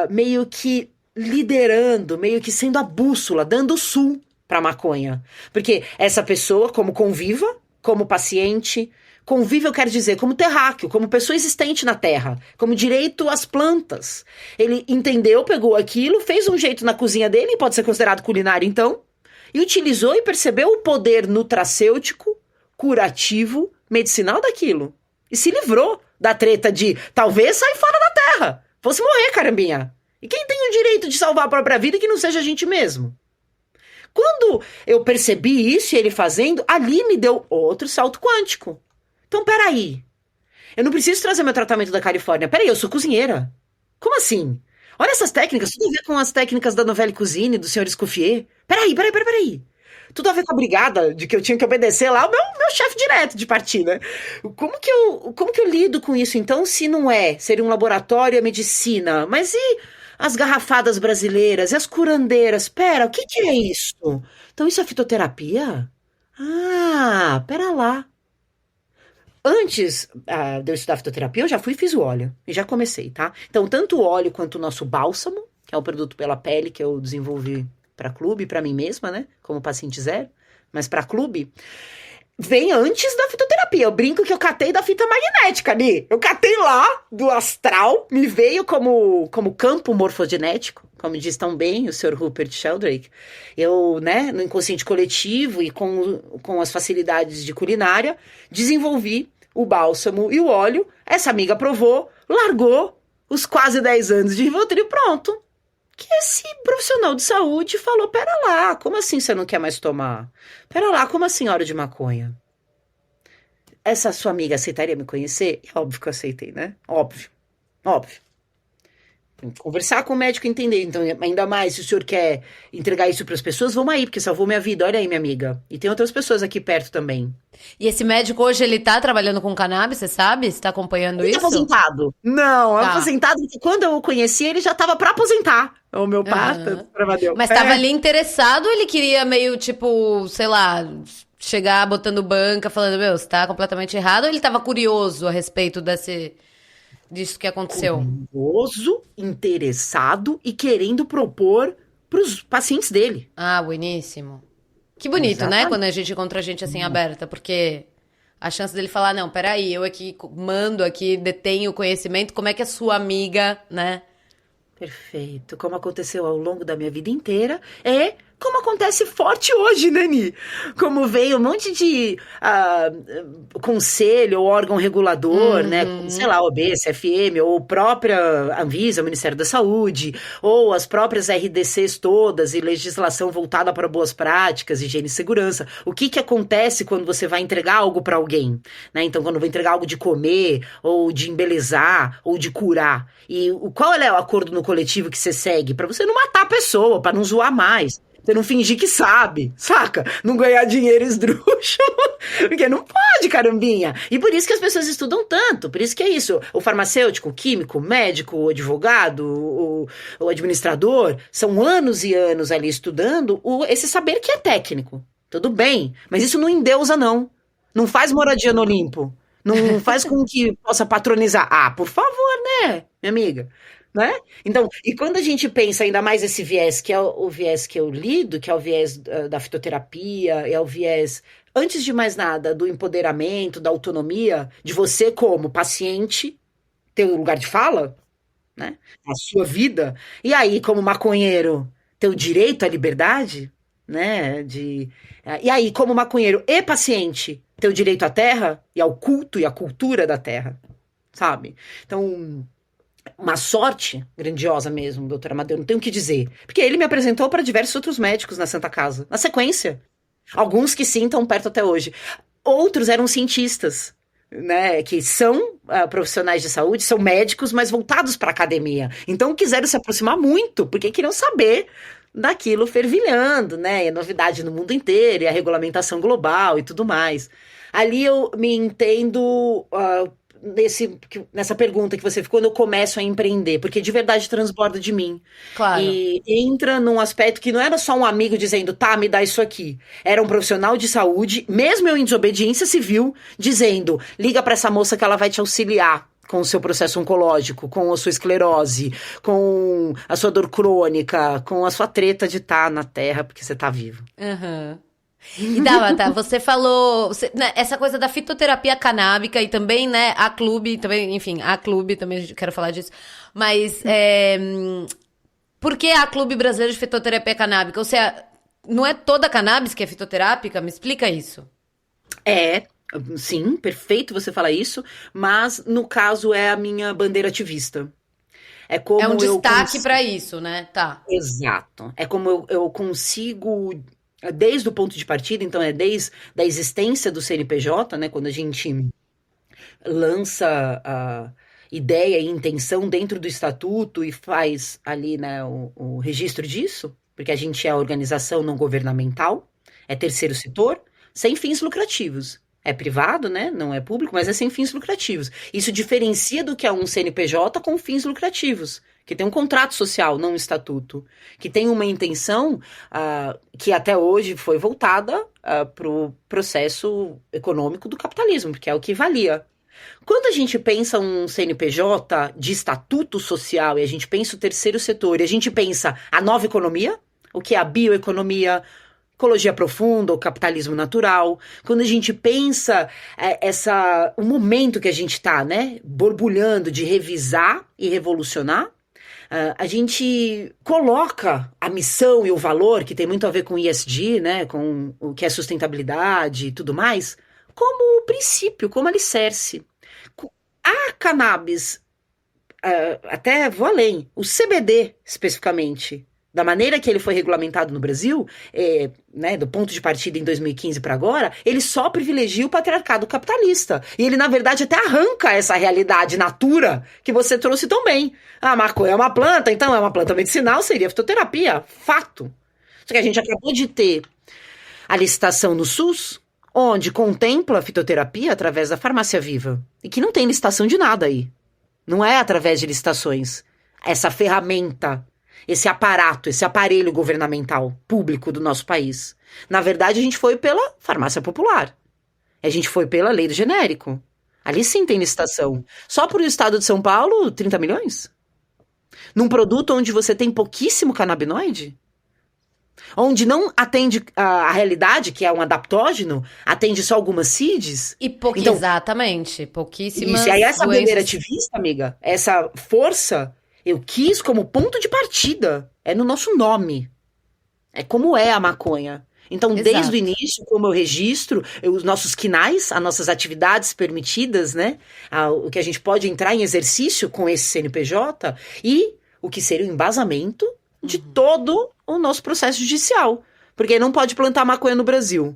meio que liderando, meio que sendo a bússola, dando o sul para a maconha. Porque essa pessoa, como conviva, como paciente, convive eu quero dizer como terráqueo, como pessoa existente na terra, como direito às plantas. Ele entendeu, pegou aquilo, fez um jeito na cozinha dele, pode ser considerado culinário então, e utilizou e percebeu o poder nutracêutico, curativo, medicinal daquilo. E se livrou da treta de talvez sair fora da Terra. Fosse morrer, carambinha. E quem tem o direito de salvar a própria vida que não seja a gente mesmo? Quando eu percebi isso e ele fazendo, ali me deu outro salto quântico. Então, peraí. Eu não preciso trazer meu tratamento da Califórnia. Peraí, eu sou cozinheira. Como assim? Olha essas técnicas, tudo a ver com as técnicas da Nouvelle Cuisine, do Sr. Escoffier. Peraí. Tudo a ver com a brigada de que eu tinha que obedecer lá o meu chefe direto de partida. Como que eu lido com isso, então, se não ser um laboratório a medicina? Mas e as garrafadas brasileiras, e as curandeiras? Pera, o que é isso? Então isso é fitoterapia? Ah, pera lá. Antes de eu estudar fitoterapia, eu já fui e fiz o óleo. E já comecei, tá? Então, tanto o óleo quanto o nosso bálsamo, que é o produto pela pele que eu desenvolvi para clube, para mim mesma, né? Como paciente zero, mas para clube, vem antes da fitoterapia. Eu brinco que eu catei da fita magnética ali. Eu catei lá do astral, me veio como campo morfogenético, como diz tão bem o Sr. Rupert Sheldrake. Eu, né, no inconsciente coletivo e com as facilidades de culinária, desenvolvi o bálsamo e o óleo. Essa amiga provou, largou os quase 10 anos de Rivotril, pronto. Que esse profissional de saúde falou, pera lá, como assim você não quer mais tomar? Pera lá, como assim hora de maconha? Essa sua amiga aceitaria me conhecer? É óbvio que eu aceitei, né? Óbvio. Conversar com o médico e entender. Então, ainda mais, se o senhor quer entregar isso para as pessoas, vamos aí, porque salvou minha vida. Olha aí, minha amiga. E tem outras pessoas aqui perto também. E esse médico hoje, ele tá trabalhando com cannabis, você sabe? Você tá acompanhando Ele isso? é aposentado. Não, Tá. aposentado, porque quando eu o conheci, ele já tava para aposentar. O homeopata, Travadeu. Mas tava ali interessado ou ele queria meio, tipo, sei lá, chegar botando banca, falando, meu, você tá completamente errado, ou ele tava curioso a respeito disso que aconteceu? Curioso, interessado e querendo propor pros pacientes dele. Ah, bueníssimo. Que bonito, Exatamente. né? Quando a gente encontra gente assim aberta, porque a chance dele falar, não, peraí, eu aqui mando, aqui detenho o conhecimento, como é que a sua amiga, né? Perfeito. Como aconteceu ao longo da minha vida inteira, é como acontece forte hoje, Nani. Como veio um monte de conselho ou órgão regulador, né? Como, sei lá, OB, CFM, ou própria Anvisa, o Ministério da Saúde, ou as próprias RDCs todas e legislação voltada para boas práticas, higiene e segurança. O que acontece quando você vai entregar algo para alguém? Né? Então, quando vai entregar algo de comer, ou de embelezar, ou de curar. E qual é o acordo no coletivo que você segue? Para você não matar a pessoa, para não zoar mais. Você não fingir que sabe, saca? Não ganhar dinheiro esdrúxulo, porque não pode, carambinha. E por isso que as pessoas estudam tanto, por isso que é isso. O farmacêutico, o químico, o médico, o advogado, o administrador, são anos e anos ali estudando esse saber que é técnico. Tudo bem, mas isso não endeusa, não. Não faz moradia no Olimpo. Não faz com que possa patronizar. Ah, por favor, né, minha amiga? Né? Então, e quando a gente pensa ainda mais esse viés, que é o viés que eu lido, que é o viés da fitoterapia, é o viés, antes de mais nada, do empoderamento, da autonomia, de você como paciente ter um lugar de fala, né? A sua vida, e aí como maconheiro ter o direito à liberdade, né? E aí como maconheiro e paciente ter o direito à terra e ao culto e à cultura da terra, sabe? Então, uma sorte grandiosa mesmo, doutor Amadeu, não tenho o que dizer. Porque ele me apresentou para diversos outros médicos na Santa Casa, na sequência. Alguns que sim estão perto até hoje. Outros eram cientistas, né, que são profissionais de saúde, são médicos, mas voltados para a academia. Então quiseram se aproximar muito, porque queriam saber daquilo fervilhando, né, e a novidade no mundo inteiro, e a regulamentação global e tudo mais. Ali eu me entendo... nessa pergunta que você fez, quando eu começo a empreender, porque de verdade transborda de mim. Claro. E entra num aspecto que não era só um amigo dizendo, tá, me dá isso aqui. Era um profissional de saúde, mesmo eu em desobediência civil, dizendo, liga pra essa moça que ela vai te auxiliar com o seu processo oncológico, com a sua esclerose, com a sua dor crônica, com a sua treta de estar na Terra, porque você tá vivo. Aham. E Tabata, você falou né, essa coisa da fitoterapia canábica e também, né, a clube, também, quero falar disso, mas por que a Clube Brasileiro de Fitoterapia Canábica? Ou seja, não é toda cannabis que é fitoterápica? Me explica isso. Sim, perfeito você falar isso, mas no caso é a minha bandeira ativista. É como É um eu destaque pra isso, né? Tá. Exato. É como eu consigo, desde o ponto de partida, então é desde a existência do CNPJ, né, quando a gente lança a ideia e intenção dentro do estatuto e faz ali, né, o registro disso, porque a gente é organização não governamental, é terceiro setor, sem fins lucrativos. É privado, né? Não é público, mas é sem fins lucrativos. Isso diferencia do que é um CNPJ com fins lucrativos, que tem um contrato social, não um estatuto, que tem uma intenção que até hoje foi voltada para o processo econômico do capitalismo, porque é o que valia. Quando a gente pensa um CNPJ de estatuto social e a gente pensa o terceiro setor e a gente pensa a nova economia, o que é a bioeconomia, ecologia profunda, o capitalismo natural, quando a gente pensa o momento que a gente está, né, borbulhando de revisar e revolucionar, a gente coloca a missão e o valor, que tem muito a ver com ESG, né, com o que é sustentabilidade e tudo mais, como princípio, como alicerce. A cannabis, até vou além, o CBD especificamente, da maneira que ele foi regulamentado no Brasil, né, do ponto de partida em 2015 para agora, ele só privilegia o patriarcado capitalista. E ele, na verdade, até arranca essa realidade natura que você trouxe tão bem. A maconha é uma planta, então é uma planta medicinal, seria fitoterapia, fato. Só que a gente acabou de ter a licitação no SUS, onde contempla a fitoterapia através da farmácia viva. E que não tem licitação de nada aí. Não é através de licitações. Essa ferramenta, esse aparato, esse aparelho governamental público do nosso país. Na verdade, a gente foi pela farmácia popular. A gente foi pela lei do genérico. Ali sim tem licitação. Só para o estado de São Paulo, 30 milhões? Num produto onde você tem pouquíssimo canabinoide? Onde não atende a realidade, que é um adaptógeno, atende só algumas CIDs. Então, exatamente, pouquíssimas isso, e aí essa doenças. bandeira ativista, amiga, essa força, eu quis como ponto de partida, é no nosso nome. É como é a maconha. Então, Exato. Desde o início, como eu registro, os nossos quinais, as nossas atividades permitidas, né? O que a gente pode entrar em exercício com esse CNPJ e o que seria o embasamento de todo o nosso processo judicial. Porque não pode plantar maconha no Brasil.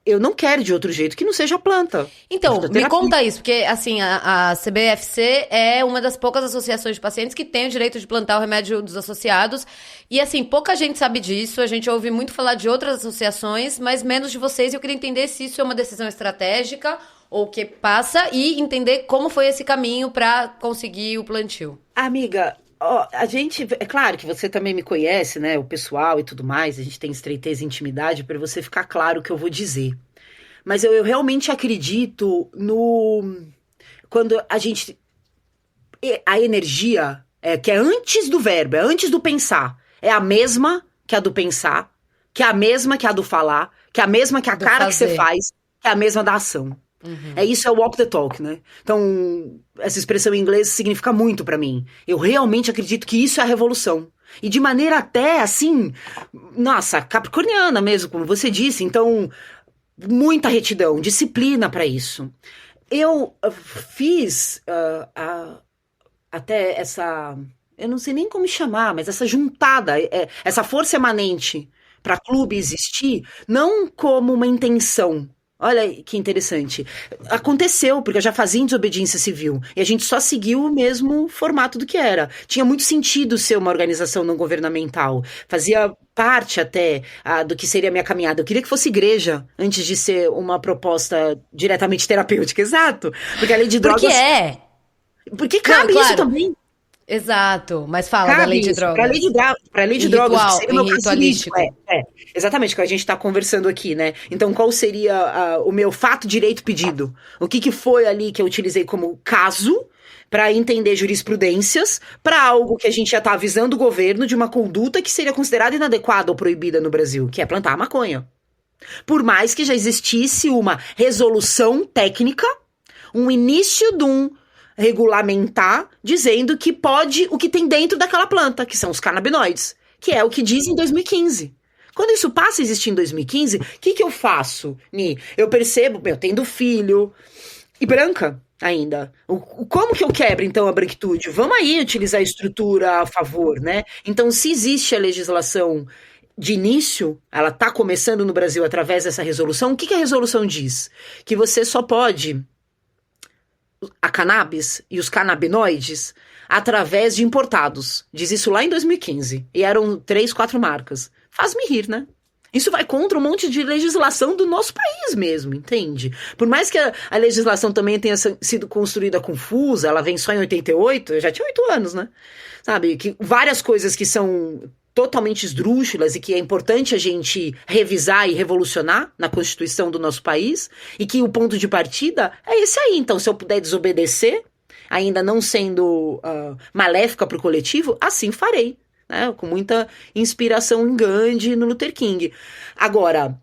Eu não quero de outro jeito que não seja planta. Então, me conta isso, porque assim, a CBFC é uma das poucas associações de pacientes que tem o direito de plantar o remédio dos associados. E assim, pouca gente sabe disso, a gente ouve muito falar de outras associações, mas menos de vocês. Eu queria entender se isso é uma decisão estratégica ou o que passa e entender como foi esse caminho para conseguir o plantio. Amiga, a gente, é claro que você também me conhece, né, o pessoal e tudo mais, a gente tem estreiteza e intimidade para você ficar claro o que eu vou dizer. Mas eu realmente acredito quando a energia, que é antes do verbo, é antes do pensar, é a mesma que a do pensar, que é a mesma que a do falar, que é a mesma que a cara que você faz, que é a mesma da ação. Isso é o walk the talk, né? Então, essa expressão em inglês significa muito pra mim. Eu realmente acredito que isso é a revolução. E de maneira até, assim, nossa, capricorniana mesmo, como você disse. Então, muita retidão, disciplina pra isso. Eu fiz até essa, eu não sei nem como chamar, mas essa juntada, essa força emanente pra clube existir, não como uma intenção. Olha que interessante. Aconteceu, porque eu já fazia em desobediência civil. E a gente só seguiu o mesmo formato do que era. Tinha muito sentido ser uma organização não governamental. Fazia parte até do que seria a minha caminhada. Eu queria que fosse igreja, antes de ser uma proposta diretamente terapêutica. Exato. Porque a lei de drogas... Porque cabe isso também. Exato, mas fala da lei de drogas. Para a lei de drogas, que seria o meu ritualístico. Exatamente, que a gente está conversando aqui, né? Então, qual seria o meu fato, direito, pedido? O que foi ali que eu utilizei como caso para entender jurisprudências para algo que a gente já está avisando o governo de uma conduta que seria considerada inadequada ou proibida no Brasil, que é plantar a maconha. Por mais que já existisse uma resolução técnica, um início de um regulamentar, dizendo que pode o que tem dentro daquela planta, que são os canabinoides, que é o que diz em 2015. Quando isso passa a existir em 2015, o que eu faço, Ni? Eu percebo, tendo filho e branca ainda. Como que eu quebro, então, a branquitude? Vamos aí utilizar a estrutura a favor, né? Então, se existe a legislação de início, ela está começando no Brasil através dessa resolução, o que a resolução diz? Que você só pode a cannabis e os canabinoides através de importados. Diz isso lá em 2015. E eram 3, 4 marcas. Faz-me rir, né? Isso vai contra um monte de legislação do nosso país mesmo, entende? Por mais que a legislação também tenha sido construída confusa, ela vem só em 88, eu já tinha 8 anos, né? Sabe? Que várias coisas que são totalmente esdrúxulas e que é importante a gente revisar e revolucionar na Constituição do nosso país, e que o ponto de partida é esse aí. Então, se eu puder desobedecer, ainda não sendo maléfica para o coletivo, assim farei. Né, com muita inspiração em Gandhi e no Luther King. Agora,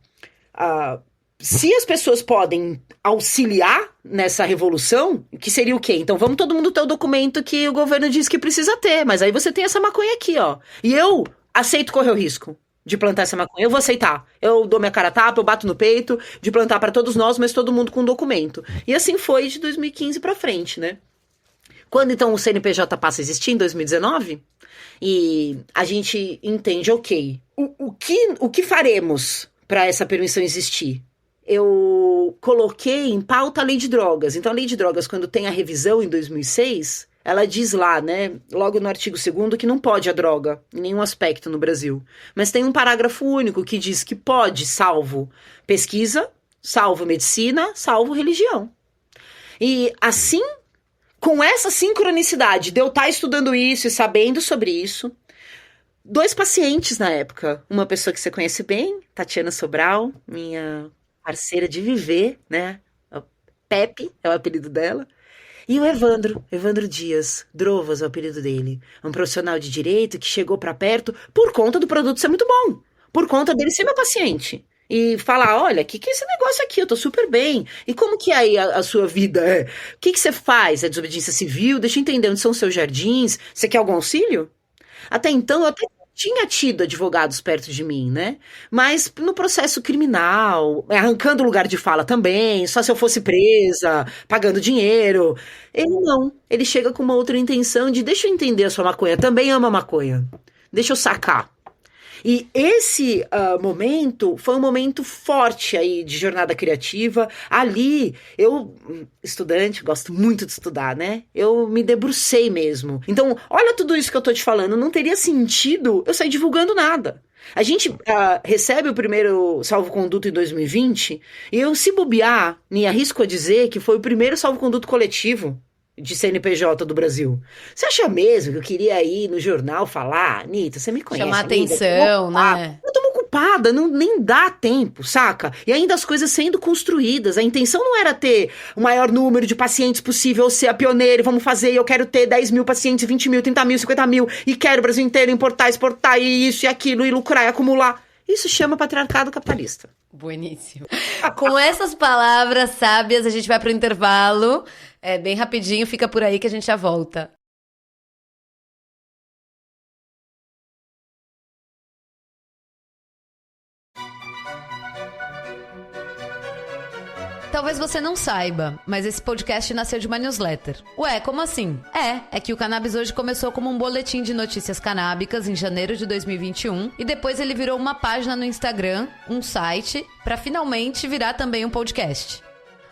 se as pessoas podem auxiliar nessa revolução, que seria o quê? Então vamos todo mundo ter o documento que o governo diz que precisa ter, mas aí você tem essa maconha aqui, ó. E eu aceito correr o risco de plantar essa maconha. Eu vou aceitar. Eu dou minha cara a tapa, eu bato no peito de plantar para todos nós, mas todo mundo com documento. E assim foi de 2015 para frente, né? Quando então o CNPJ passa a existir, em 2019, e a gente entende, ok, o que faremos para essa permissão existir? Eu coloquei em pauta a lei de drogas. Então a lei de drogas, quando tem a revisão em 2006, ela diz lá, né, logo no artigo 2º, que não pode a droga em nenhum aspecto no Brasil. Mas tem um parágrafo único que diz que pode, salvo pesquisa, salvo medicina, salvo religião. E assim, com essa sincronicidade de eu estar estudando isso e sabendo sobre isso, 2 pacientes na época, uma pessoa que você conhece bem, Tatiana Sobral, minha parceira de viver, né, Pepe é o apelido dela, e o Evandro Dias, Drovas é o apelido dele, um profissional de direito que chegou pra perto por conta do produto ser muito bom, por conta dele ser meu paciente. E falar, olha, o que é esse negócio aqui? Eu tô super bem. E como que é aí a sua vida? O que você faz? É desobediência civil? Deixa eu entender, onde são os seus jardins? Você quer algum auxílio? Até então, eu até tinha tido advogados perto de mim, né? Mas no processo criminal, arrancando lugar de fala também, só se eu fosse presa, pagando dinheiro. Ele não. Ele chega com uma outra intenção de, deixa eu entender a sua maconha. Também ama maconha. Deixa eu sacar. E esse momento foi um momento forte aí de jornada criativa. Ali, eu, estudante, gosto muito de estudar, né? Eu me debrucei mesmo. Então, olha tudo isso que eu tô te falando. Não teria sentido eu sair divulgando nada. A gente recebe o primeiro salvo-conduto em 2020 e eu, se bobear, me arrisco a dizer que foi o primeiro salvo-conduto coletivo de CNPJ do Brasil. Você acha mesmo que eu queria ir no jornal falar, Anitta, você me conhece, chamar amiga, atenção, né? Eu tô ocupada, nem dá tempo, saca? E ainda as coisas sendo construídas. A intenção não era ter o maior número de pacientes possível, ser a pioneira, vamos fazer, eu quero ter 10 mil pacientes, 20 mil, 30 mil, 50 mil, e quero o Brasil inteiro importar, exportar, e isso e aquilo, e lucrar, e acumular. Isso chama patriarcado capitalista. Bueníssimo. Com essas palavras sábias, a gente vai pro intervalo. Bem rapidinho, fica por aí que a gente já volta. Talvez você não saiba, mas esse podcast nasceu de uma newsletter. Ué, como assim? É que o Cannabis Hoje começou como um boletim de notícias canábicas em janeiro de 2021 e depois ele virou uma página no Instagram, um site, pra finalmente virar também um podcast.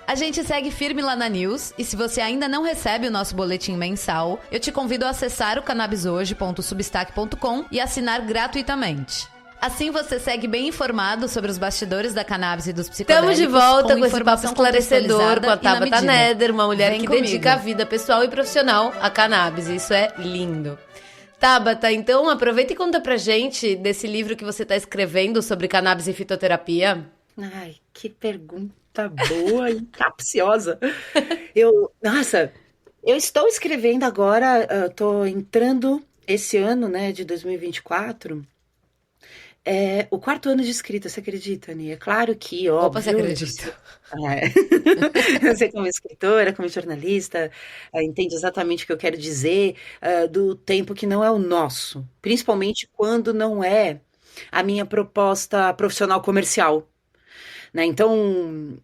A gente segue firme lá na News e se você ainda não recebe o nosso boletim mensal, eu te convido a acessar o cannabishoje.substack.com e assinar gratuitamente. Assim você segue bem informado sobre os bastidores da cannabis e dos psicodélicos. Estamos de volta com esse papo esclarecedor com a Tabata Neder, uma mulher que dedica a vida pessoal e profissional à cannabis. Isso é lindo. Tabata, então aproveita e conta pra gente desse livro que você tá escrevendo sobre cannabis e fitoterapia. Ai, que pergunta boa e capciosa. Nossa, eu estou escrevendo agora, tô entrando esse ano, né, de 2024... o 4º ano de escrita, você acredita, Ani? É claro que, óbvio... Opa, você acredita? Você como escritora, como jornalista, entende exatamente o que eu quero dizer do tempo que não é o nosso. Principalmente quando não é a minha proposta profissional comercial, né? Então,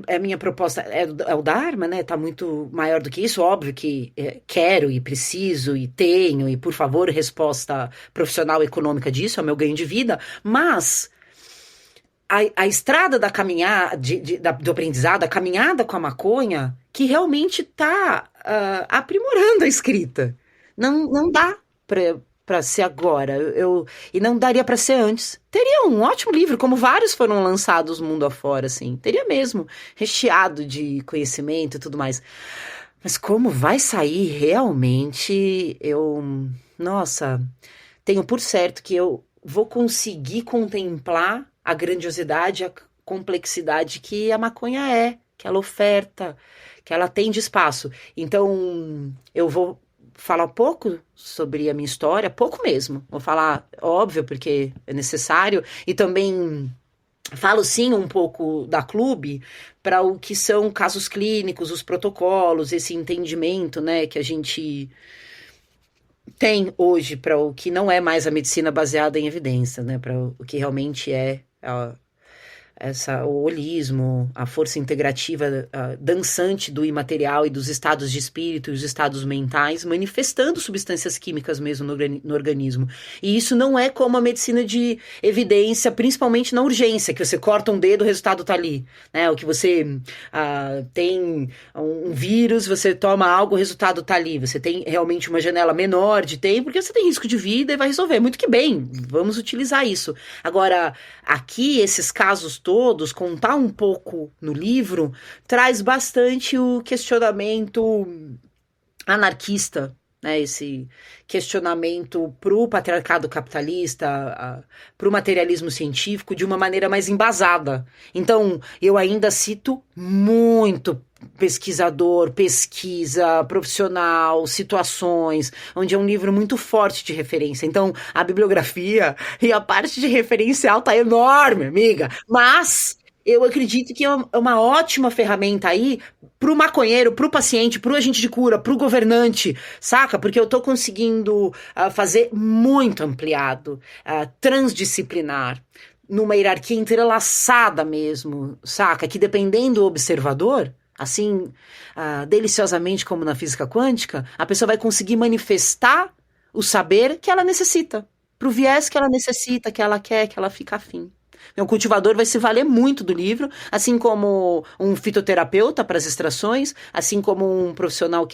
a minha proposta é o da Arma, né? Tá muito maior do que isso. Óbvio que quero e preciso e tenho, e por favor, resposta profissional e econômica disso, é o meu ganho de vida, mas a estrada da caminhada, do aprendizado, a caminhada com a maconha, que realmente tá aprimorando a escrita. Não dá pra ser agora, e não daria pra ser antes. Teria um ótimo livro, como vários foram lançados mundo afora, assim. Teria mesmo, recheado de conhecimento e tudo mais. Mas como vai sair realmente, nossa, tenho por certo que eu vou conseguir contemplar a grandiosidade, a complexidade que a maconha que ela oferta, que ela tem de espaço. Então, eu vou falar pouco sobre a minha história, pouco mesmo. Vou falar, óbvio, porque é necessário, e também falo sim um pouco da Clube para o que são casos clínicos, os protocolos, esse entendimento, né, que a gente tem hoje para o que não é mais a medicina baseada em evidência, né, para o que realmente é o holismo, a força integrativa dançante do imaterial e dos estados de espírito e os estados mentais, manifestando substâncias químicas mesmo no organismo. E isso não é como a medicina de evidência, principalmente na urgência, que você corta um dedo, o resultado tá ali, né? O que você tem um vírus, você toma algo, o resultado tá ali. Você tem realmente uma janela menor de tempo, porque você tem risco de vida e vai resolver. Muito que bem, vamos utilizar isso. Agora, aqui, esses casos todos, contar um pouco no livro, traz bastante o questionamento anarquista, né? Esse questionamento pro patriarcado capitalista, pro materialismo científico, de uma maneira mais embasada. Então, eu ainda cito muito pesquisador, pesquisa, profissional, situações, onde é um livro muito forte de referência. Então, a bibliografia e a parte de referencial tá enorme, amiga. Mas eu acredito que é uma ótima ferramenta aí pro maconheiro, pro paciente, pro agente de cura, pro governante, saca? Porque eu tô conseguindo fazer muito ampliado, transdisciplinar, numa hierarquia entrelaçada mesmo, saca? Que dependendo do observador, assim, deliciosamente como na física quântica, a pessoa vai conseguir manifestar o saber que ela necessita, pro viés que ela necessita, que ela quer, que ela fica afim. O cultivador vai se valer muito do livro, assim como um fitoterapeuta para as extrações, assim como um profissional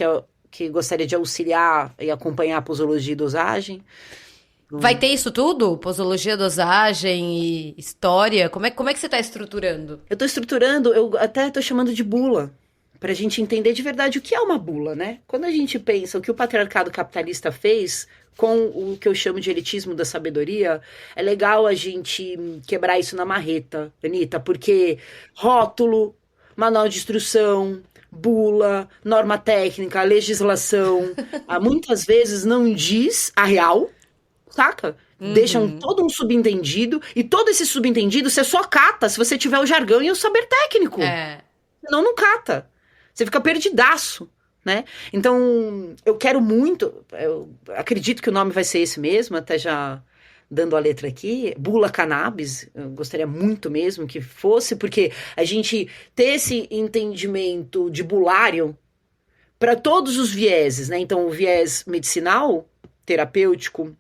que gostaria de auxiliar e acompanhar a posologia e dosagem. Vai ter isso tudo? Posologia, dosagem e história? Como é que você está estruturando? Eu estou estruturando, eu até estou chamando de bula, para a gente entender de verdade o que é uma bula, né? Quando a gente pensa o que o patriarcado capitalista fez com o que eu chamo de elitismo da sabedoria, é legal a gente quebrar isso na marreta, Anitta, porque rótulo, manual de instrução, bula, norma técnica, legislação, muitas vezes não diz a real, saca? Deixam todo um subentendido, e todo esse subentendido você só cata se você tiver o jargão e o saber técnico. Senão não cata. Você fica perdidaço, né? Então, eu quero muito, eu acredito que o nome vai ser esse mesmo, até já dando a letra aqui, Bula Cannabis, eu gostaria muito mesmo que fosse, porque a gente ter esse entendimento de bulário para todos os vieses, né? Então, o viés medicinal, terapêutico,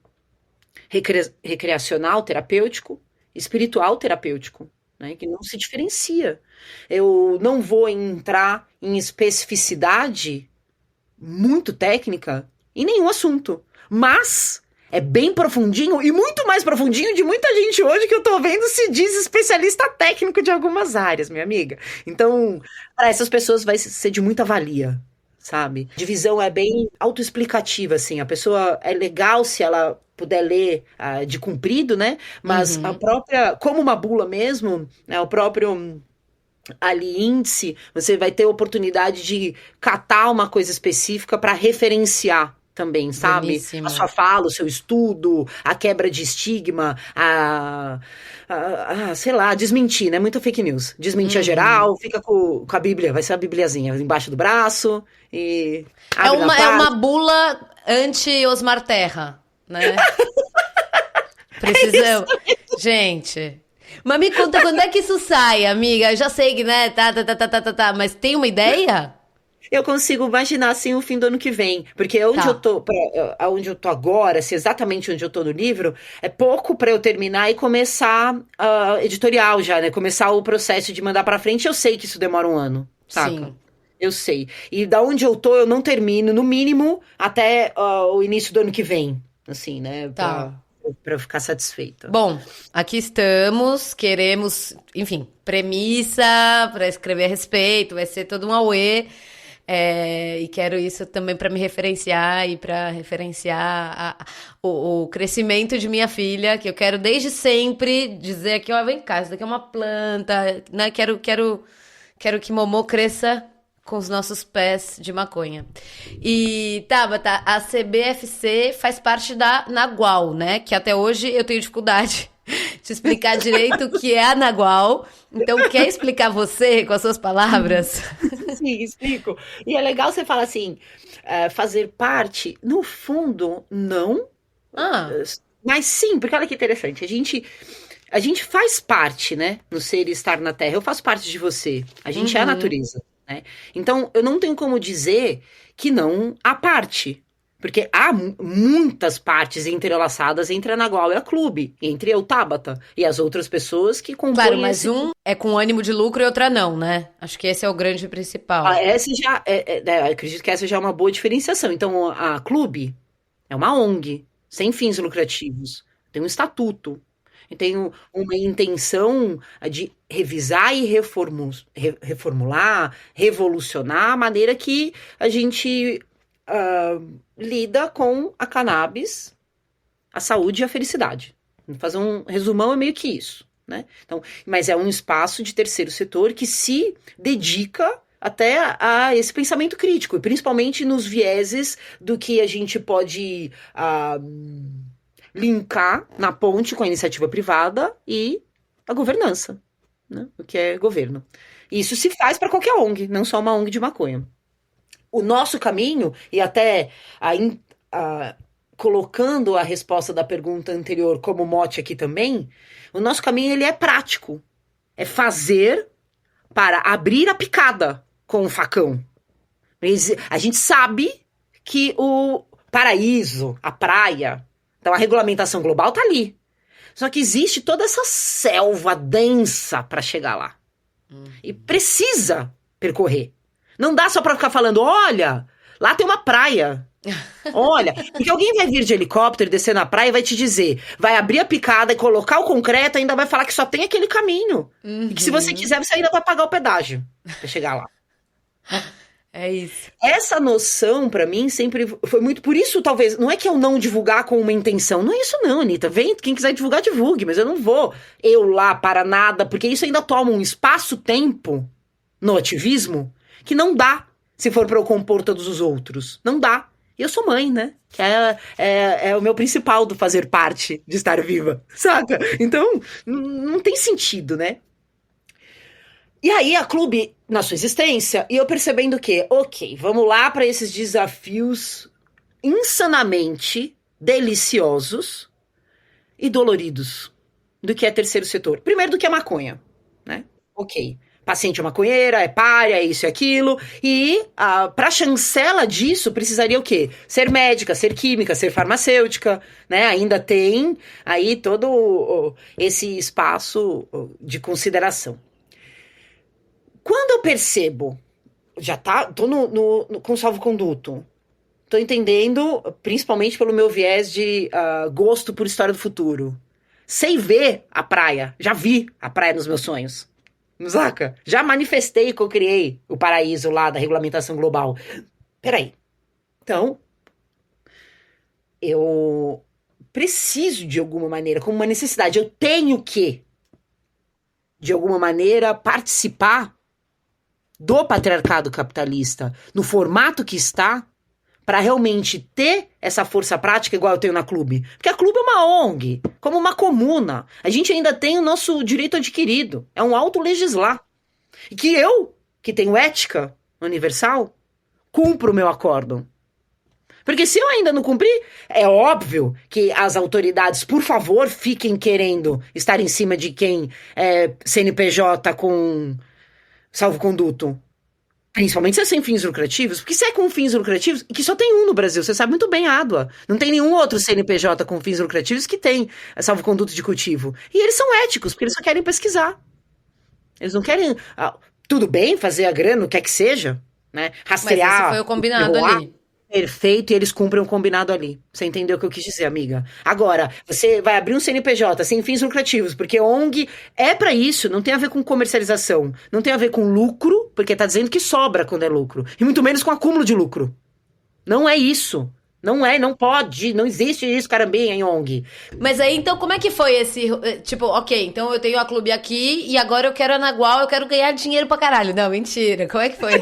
recreacional, terapêutico, espiritual, terapêutico, né, que não se diferencia. Eu não vou entrar em especificidade muito técnica em nenhum assunto, mas é bem profundinho e muito mais profundinho de muita gente hoje que eu tô vendo se diz especialista técnico de algumas áreas, minha amiga. Então, para essas pessoas vai ser de muita valia, sabe? A divisão é bem autoexplicativa, assim, a pessoa é legal se ela puder ler de comprido, né? Mas a própria, como uma bula mesmo, né? O próprio ali índice, você vai ter oportunidade de catar uma coisa específica para referenciar também, sabe? Beníssimo. A sua fala, o seu estudo, a quebra de estigma, sei lá, desmentir, né? Muita fake news. Desmentir a geral, fica com a Bíblia, vai ser a Bibliazinha embaixo do braço e... É uma bula anti-Osmar Terra, né? Precisamos. Gente. Mas me conta quando é que isso sai, amiga? Eu já sei que, né? Tá. Mas tem uma ideia? Eu consigo imaginar, assim, o fim do ano que vem. Porque onde Tá. eu tô, onde eu tô agora, se exatamente onde eu tô no livro, é pouco pra eu terminar e começar editorial já, né? Começar o processo de mandar pra frente. Eu sei que isso demora um ano, saca? Sim. Eu sei. E da onde eu tô, eu não termino, no mínimo, até o início do ano que vem. Assim, né? Tá. Pra eu ficar satisfeita. Bom, aqui estamos, queremos, enfim, premissa para escrever a respeito, vai ser todo um auê. E quero isso também para me referenciar e para referenciar o crescimento de minha filha, que eu quero desde sempre dizer aqui, ó, vem cá, isso daqui é uma planta, né? Quero que Momô cresça com os nossos pés de maconha. E, Tabata, a CBFC faz parte da Nagual, né? Que até hoje eu tenho dificuldade de explicar direito o que é a Nagual. Então, quer explicar você com as suas palavras? Sim, explico. E é legal você falar assim, fazer parte, no fundo, não, Ah, mas sim, porque olha que interessante, a gente faz parte, né, no ser e estar na Terra, eu faço parte de você, a gente é a natureza, né? Então, eu não tenho como dizer que não há parte, porque há muitas partes entrelaçadas entre a Nagual e a Clube, entre eu, Tabata, e as outras pessoas que compõem claro, mas esse... um é com ânimo de lucro e outra não, né? Acho que esse é o grande principal. Essa já acredito que essa já é uma boa diferenciação. Então, a Clube é uma ONG, sem fins lucrativos, tem um estatuto, e tem uma intenção de revisar e reformular, revolucionar a maneira que a gente lida com a cannabis, a saúde e a felicidade. Fazer um resumão é meio que isso, né? Então, mas é um espaço de terceiro setor que se dedica até a esse pensamento crítico, e principalmente nos vieses do que a gente pode linkar na ponte com a iniciativa privada e a governança, né? O que é governo. E isso se faz para qualquer ONG, não só uma ONG de maconha. O nosso caminho, e até colocando a resposta da pergunta anterior como mote aqui também, o nosso caminho ele é prático. É fazer para abrir a picada com o facão. A gente sabe que o paraíso, a praia, então a regulamentação global tá ali. Só que existe toda essa selva densa para chegar lá. E precisa percorrer. Não dá só para ficar falando, olha, lá tem uma praia. Olha, porque alguém vai vir de helicóptero, descer na praia e vai te dizer, vai abrir a picada e colocar o concreto, ainda vai falar que só tem aquele caminho. E que se você quiser, você ainda vai pagar o pedágio pra chegar lá. É isso. Essa noção, pra mim, sempre foi muito... Por isso, talvez, não é que eu não divulgar com uma intenção. Não é isso não, Anitta. Vem, quem quiser divulgar, divulgue. Mas eu não vou lá para nada, porque isso ainda toma um espaço-tempo no ativismo que não dá se for pra eu compor todos os outros. Não dá. E eu sou mãe, né? Que é o meu principal do fazer parte de estar viva, saca? Então, não tem sentido, né? E aí a Clube, na sua existência, e eu percebendo que, ok, vamos lá para esses desafios insanamente deliciosos e doloridos do que é terceiro setor. Primeiro do que é maconha, né? Ok. Paciente é maconheira, é pária, é isso e aquilo. E pra chancela disso, precisaria o quê? Ser médica, ser química, ser farmacêutica, né? Ainda tem aí todo esse espaço de consideração. Quando eu percebo, tô com salvo-conduto, tô entendendo, principalmente pelo meu viés de gosto por história do futuro. Sei ver a praia, já vi a praia nos meus sonhos. Saca? Já manifestei e co-criei o paraíso lá da regulamentação global. Peraí. Então, eu preciso de alguma maneira, como uma necessidade, eu tenho que, de alguma maneira, participar do patriarcado capitalista no formato que está, para realmente ter essa força prática igual eu tenho na Clube. Porque a Clube é uma ONG, como uma comuna. A gente ainda tem o nosso direito adquirido. É um autolegislar. E que eu, que tenho ética universal, cumpro o meu acórdão. Porque se eu ainda não cumprir, é óbvio que as autoridades, por favor, fiquem querendo estar em cima de quem é CNPJ com salvo-conduto. Principalmente se é sem fins lucrativos, porque se é com fins lucrativos, que só tem um no Brasil, você sabe muito bem, Adua. Não tem nenhum outro CNPJ com fins lucrativos que tem salvo-conduto de cultivo. E eles são éticos, porque eles só querem pesquisar. Eles não querem, tudo bem, fazer a grana, o que é que seja, né? Rastrear. Mas esse foi o combinado enrolar. ali. Perfeito, e eles cumprem o combinado ali. Você entendeu o que eu quis dizer, amiga? Agora, você vai abrir um CNPJ sem fins lucrativos, porque ONG é pra isso, não tem a ver com comercialização, não tem a ver com lucro, porque tá dizendo que sobra quando é lucro, e muito menos com acúmulo de lucro. Não é isso. Não é, não pode, não existe isso, carambinha, em ONG. Mas aí, então, como é que foi esse... Tipo, ok, então eu tenho a clube aqui e agora eu quero a Nagual, eu quero ganhar dinheiro pra caralho. Não, mentira. Como é que foi?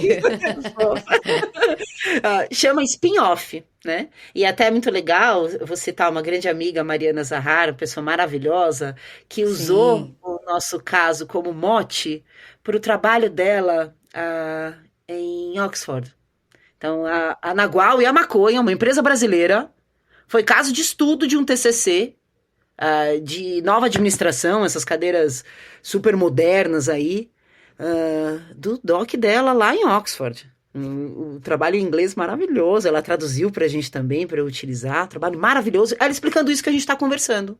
Chama spin-off, né? E até é muito legal, eu vou citar uma grande amiga, Mariana Zahar, uma pessoa maravilhosa, que usou o nosso caso como mote para o trabalho dela em Oxford. Então, a Nagual e a Maconha, uma empresa brasileira, foi caso de estudo de um TCC de nova administração, essas cadeiras super modernas aí, do doc dela lá em Oxford. Um trabalho em inglês maravilhoso, ela traduziu pra gente também, para eu utilizar, trabalho maravilhoso, ela explicando isso que a gente tá conversando.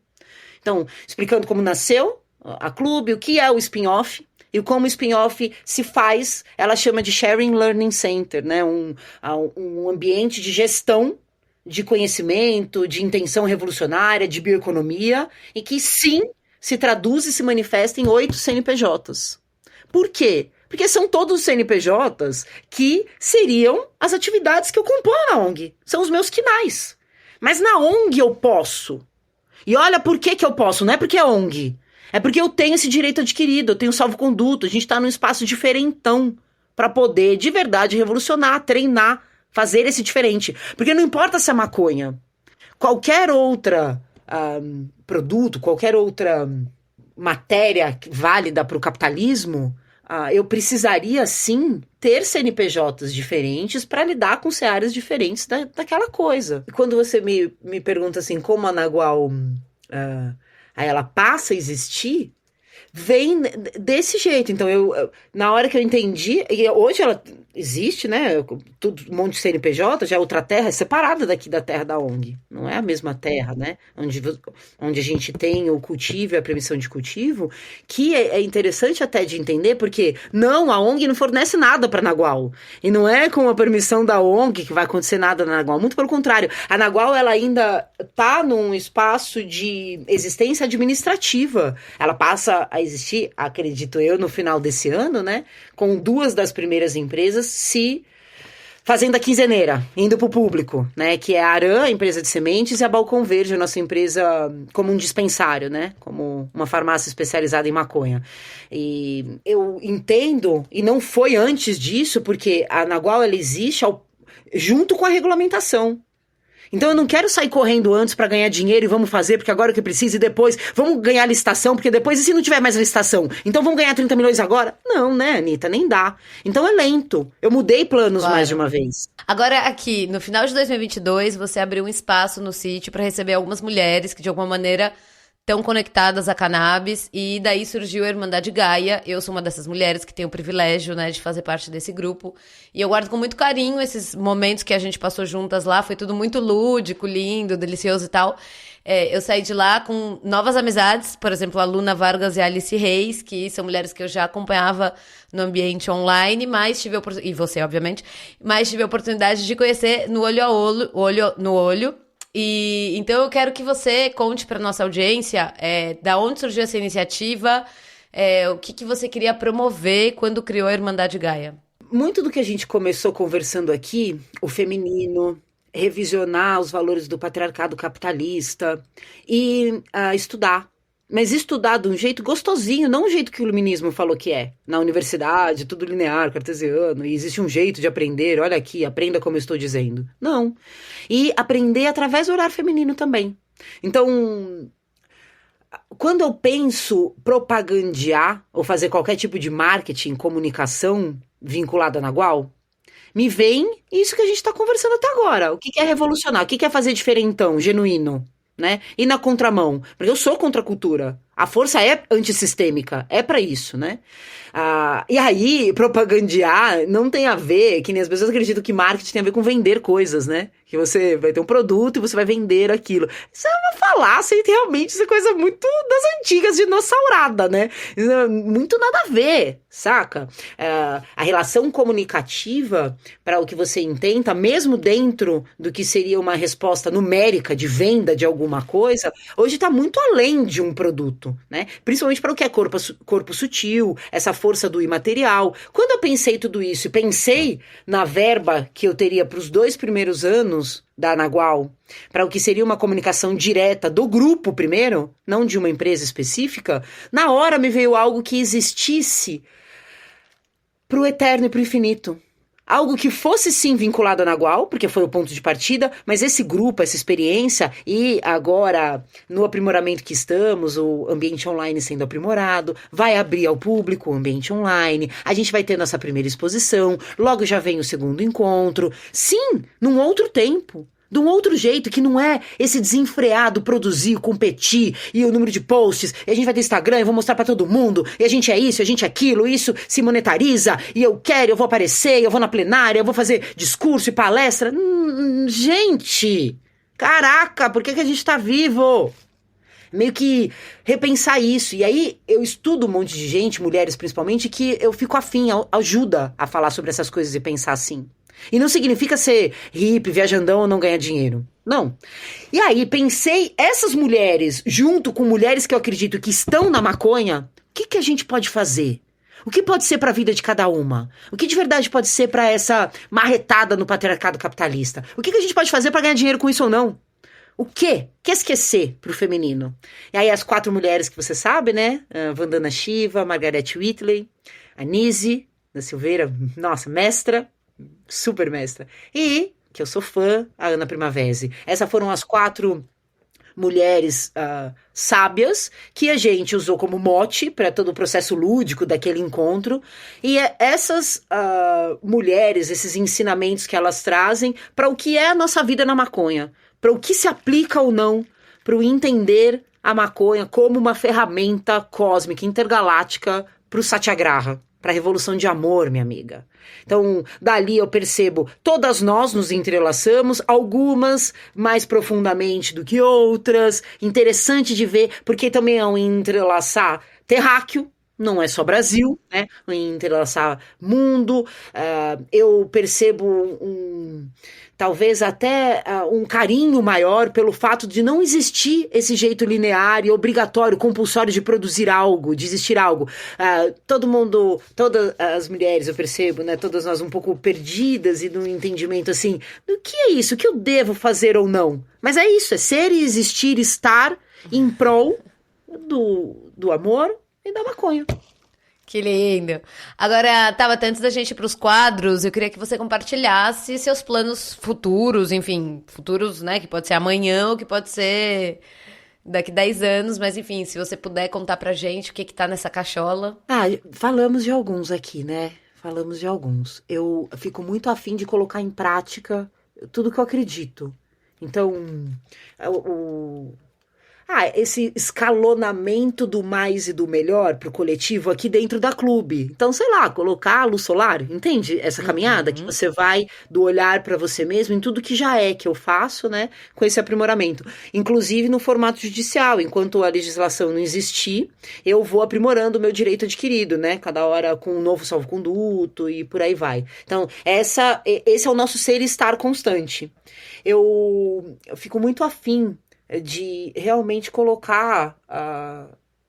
Então, explicando como nasceu a clube, o que é o spin-off, e como o spin-off se faz, ela chama de Sharing Learning Center, né? Um ambiente de gestão de conhecimento, de intenção revolucionária, de bioeconomia, e que sim se traduz e se manifesta em 8 CNPJs. Por quê? Porque são todos os CNPJs que seriam as atividades que eu componho na ONG. São os meus quinais. Mas na ONG eu posso. E olha por que eu posso, não é porque é ONG. É porque eu tenho esse direito adquirido, eu tenho salvo-conduto, a gente está num espaço diferentão para poder, de verdade, revolucionar, treinar, fazer esse diferente. Porque não importa se é maconha, qualquer outra produto, qualquer outra matéria válida para o capitalismo, eu precisaria, sim, ter CNPJs diferentes para lidar com searas diferentes daquela coisa. E quando você me pergunta assim, como a Nagual... aí ela passa a existir, vem desse jeito. Então, na hora que eu entendi, e hoje ela existe, né, tudo, um monte de CNPJ, já é outra terra, é separada daqui da terra da ONG, não é a mesma terra, né, onde a gente tem o cultivo e a permissão de cultivo, que é interessante até de entender, porque a ONG não fornece nada para Nagual, e não é com a permissão da ONG que vai acontecer nada na Nagual, muito pelo contrário, a Nagual ela ainda tá num espaço de existência administrativa, ela passa a existir, acredito eu, no final desse ano, né, com 2 das primeiras empresas se fazendo a quinzeneira, indo para o público, né? Que é a Aran, a empresa de sementes, e a Balcão Verde, a nossa empresa como um dispensário, né? Como uma farmácia especializada em maconha. E eu entendo, e não foi antes disso, porque a Nagual ela existe junto com a regulamentação. Então eu não quero sair correndo antes para ganhar dinheiro e vamos fazer, porque agora o que precisa, e depois vamos ganhar licitação, porque depois, e se não tiver mais licitação? Então vamos ganhar 30 milhões agora? Não, né, Anitta? Nem dá. Então é lento. Eu mudei planos mais de uma vez. Agora, aqui, no final de 2022, você abriu um espaço no sítio para receber algumas mulheres que, de alguma maneira, estão conectadas a cannabis, e daí surgiu a Irmandade Gaia. Eu sou uma dessas mulheres que tem o privilégio, né, de fazer parte desse grupo, e eu guardo com muito carinho esses momentos que a gente passou juntas lá. Foi tudo muito lúdico, lindo, delicioso e tal. Eu saí de lá com novas amizades, por exemplo, a Luna Vargas e a Alice Reis, que são mulheres que eu já acompanhava no ambiente online, mas tive e você, obviamente, mas tive a oportunidade de conhecer no olho no olho. E então eu quero que você conte para nossa audiência da onde surgiu essa iniciativa, o que você queria promover quando criou a Irmandade Gaia. Muito do que a gente começou conversando aqui, o feminino, revisionar os valores do patriarcado capitalista e estudar. Mas estudar de um jeito gostosinho, não um jeito que o iluminismo falou que é. Na universidade, tudo linear, cartesiano, e existe um jeito de aprender, olha aqui, aprenda como eu estou dizendo. Não. E aprender através do olhar feminino também. Então, quando eu penso propagandear ou fazer qualquer tipo de marketing, comunicação vinculada na Nagual, Me vem isso que a gente tá conversando até agora. O que que é revolucionar? O que que é fazer diferentão, genuíno, né? E na contramão. Porque eu sou contra a cultura. A força é antissistêmica, é pra isso, né? E aí, propagandear não tem a ver, que nem as pessoas acreditam que marketing tem a ver com vender coisas, né? Que você vai ter um produto e você vai vender aquilo. Isso é uma falácia e realmente isso é coisa muito das antigas, dinossaurada, né? Isso é muito nada a ver, saca? A relação comunicativa para o que você intenta, mesmo dentro do que seria uma resposta numérica de venda de alguma coisa, hoje tá muito além de um produto, né? Principalmente para o que é corpo sutil, essa força do imaterial. Quando eu pensei tudo isso e pensei na verba que eu teria para os 2 primeiros anos da Anagual, para o que seria uma comunicação direta do grupo primeiro, não de uma empresa específica, na hora me veio algo que existisse pro eterno e pro infinito. Algo que fosse sim vinculado à Anagual, porque foi o ponto de partida, mas esse grupo, essa experiência, e agora no aprimoramento que estamos, o ambiente online sendo aprimorado, vai abrir ao público o ambiente online, a gente vai ter nossa primeira exposição, logo já vem o segundo encontro, sim, num outro tempo. De um outro jeito, que não é esse desenfreado produzir, competir, e o número de posts, e a gente vai ter Instagram, eu vou mostrar pra todo mundo, e a gente é isso, a gente é aquilo, isso se monetariza, e eu quero, eu vou aparecer, eu vou na plenária, eu vou fazer discurso e palestra. Gente, caraca, por que a gente tá vivo? Meio que repensar isso. E aí eu estudo um monte de gente, mulheres principalmente, que eu fico afim, ajuda a falar sobre essas coisas e pensar assim. E não significa ser hippie, viajandão ou não ganhar dinheiro. Não. E aí pensei, essas mulheres, junto com mulheres que eu acredito que estão na maconha, o que a gente pode fazer? O que pode ser para a vida de cada uma? O que de verdade pode ser para essa marretada no patriarcado capitalista? O que a gente pode fazer para ganhar dinheiro com isso ou não? O quê? Que esquecer pro feminino? E aí as 4 mulheres que você sabe, né? A Vandana Shiva, Margaret Whitley, a Nise da Silveira, nossa, mestra, super mestra. E, que eu sou fã, a Ana Primavesi. Essas foram as 4 mulheres sábias que a gente usou como mote para todo o processo lúdico daquele encontro. E essas mulheres, esses ensinamentos que elas trazem para o que é a nossa vida na maconha, para o que se aplica ou não, para o entender a maconha como uma ferramenta cósmica, intergaláctica para o Satyagraha, para a revolução de amor, minha amiga. Então, dali eu percebo, todas nós nos entrelaçamos, algumas mais profundamente do que outras, interessante de ver, porque também é um entrelaçar terráqueo, não é só Brasil, né? Um entrelaçar mundo. Eu percebo talvez até um carinho maior pelo fato de não existir esse jeito linear e obrigatório, compulsório de produzir algo, de existir algo. Todo mundo, todas as mulheres, eu percebo, né? Todas nós um pouco perdidas e no entendimento assim, do que é isso? O que eu devo fazer ou não? Mas é isso, é ser e existir, estar em prol do amor e da maconha. Que lindo. Agora, Tabata, antes da gente ir para os quadros, eu queria que você compartilhasse seus planos futuros, enfim, futuros, né, que pode ser amanhã ou que pode ser daqui 10 anos, mas enfim, se você puder contar pra gente o que tá nessa cachola. Falamos de alguns aqui, né? Falamos de alguns. Eu fico muito afim de colocar em prática tudo que eu acredito. Então, esse escalonamento do mais e do melhor pro coletivo aqui dentro da clube. Então, sei lá, colocar a luz solar, entende? Essa caminhada que você vai do olhar para você mesmo em tudo que já é que eu faço, né? Com esse aprimoramento. Inclusive no formato judicial, enquanto a legislação não existir, eu vou aprimorando o meu direito adquirido, né? Cada hora com um novo salvo-conduto e por aí vai. Então, esse é o nosso ser e estar constante. Eu fico muito afim de realmente colocar a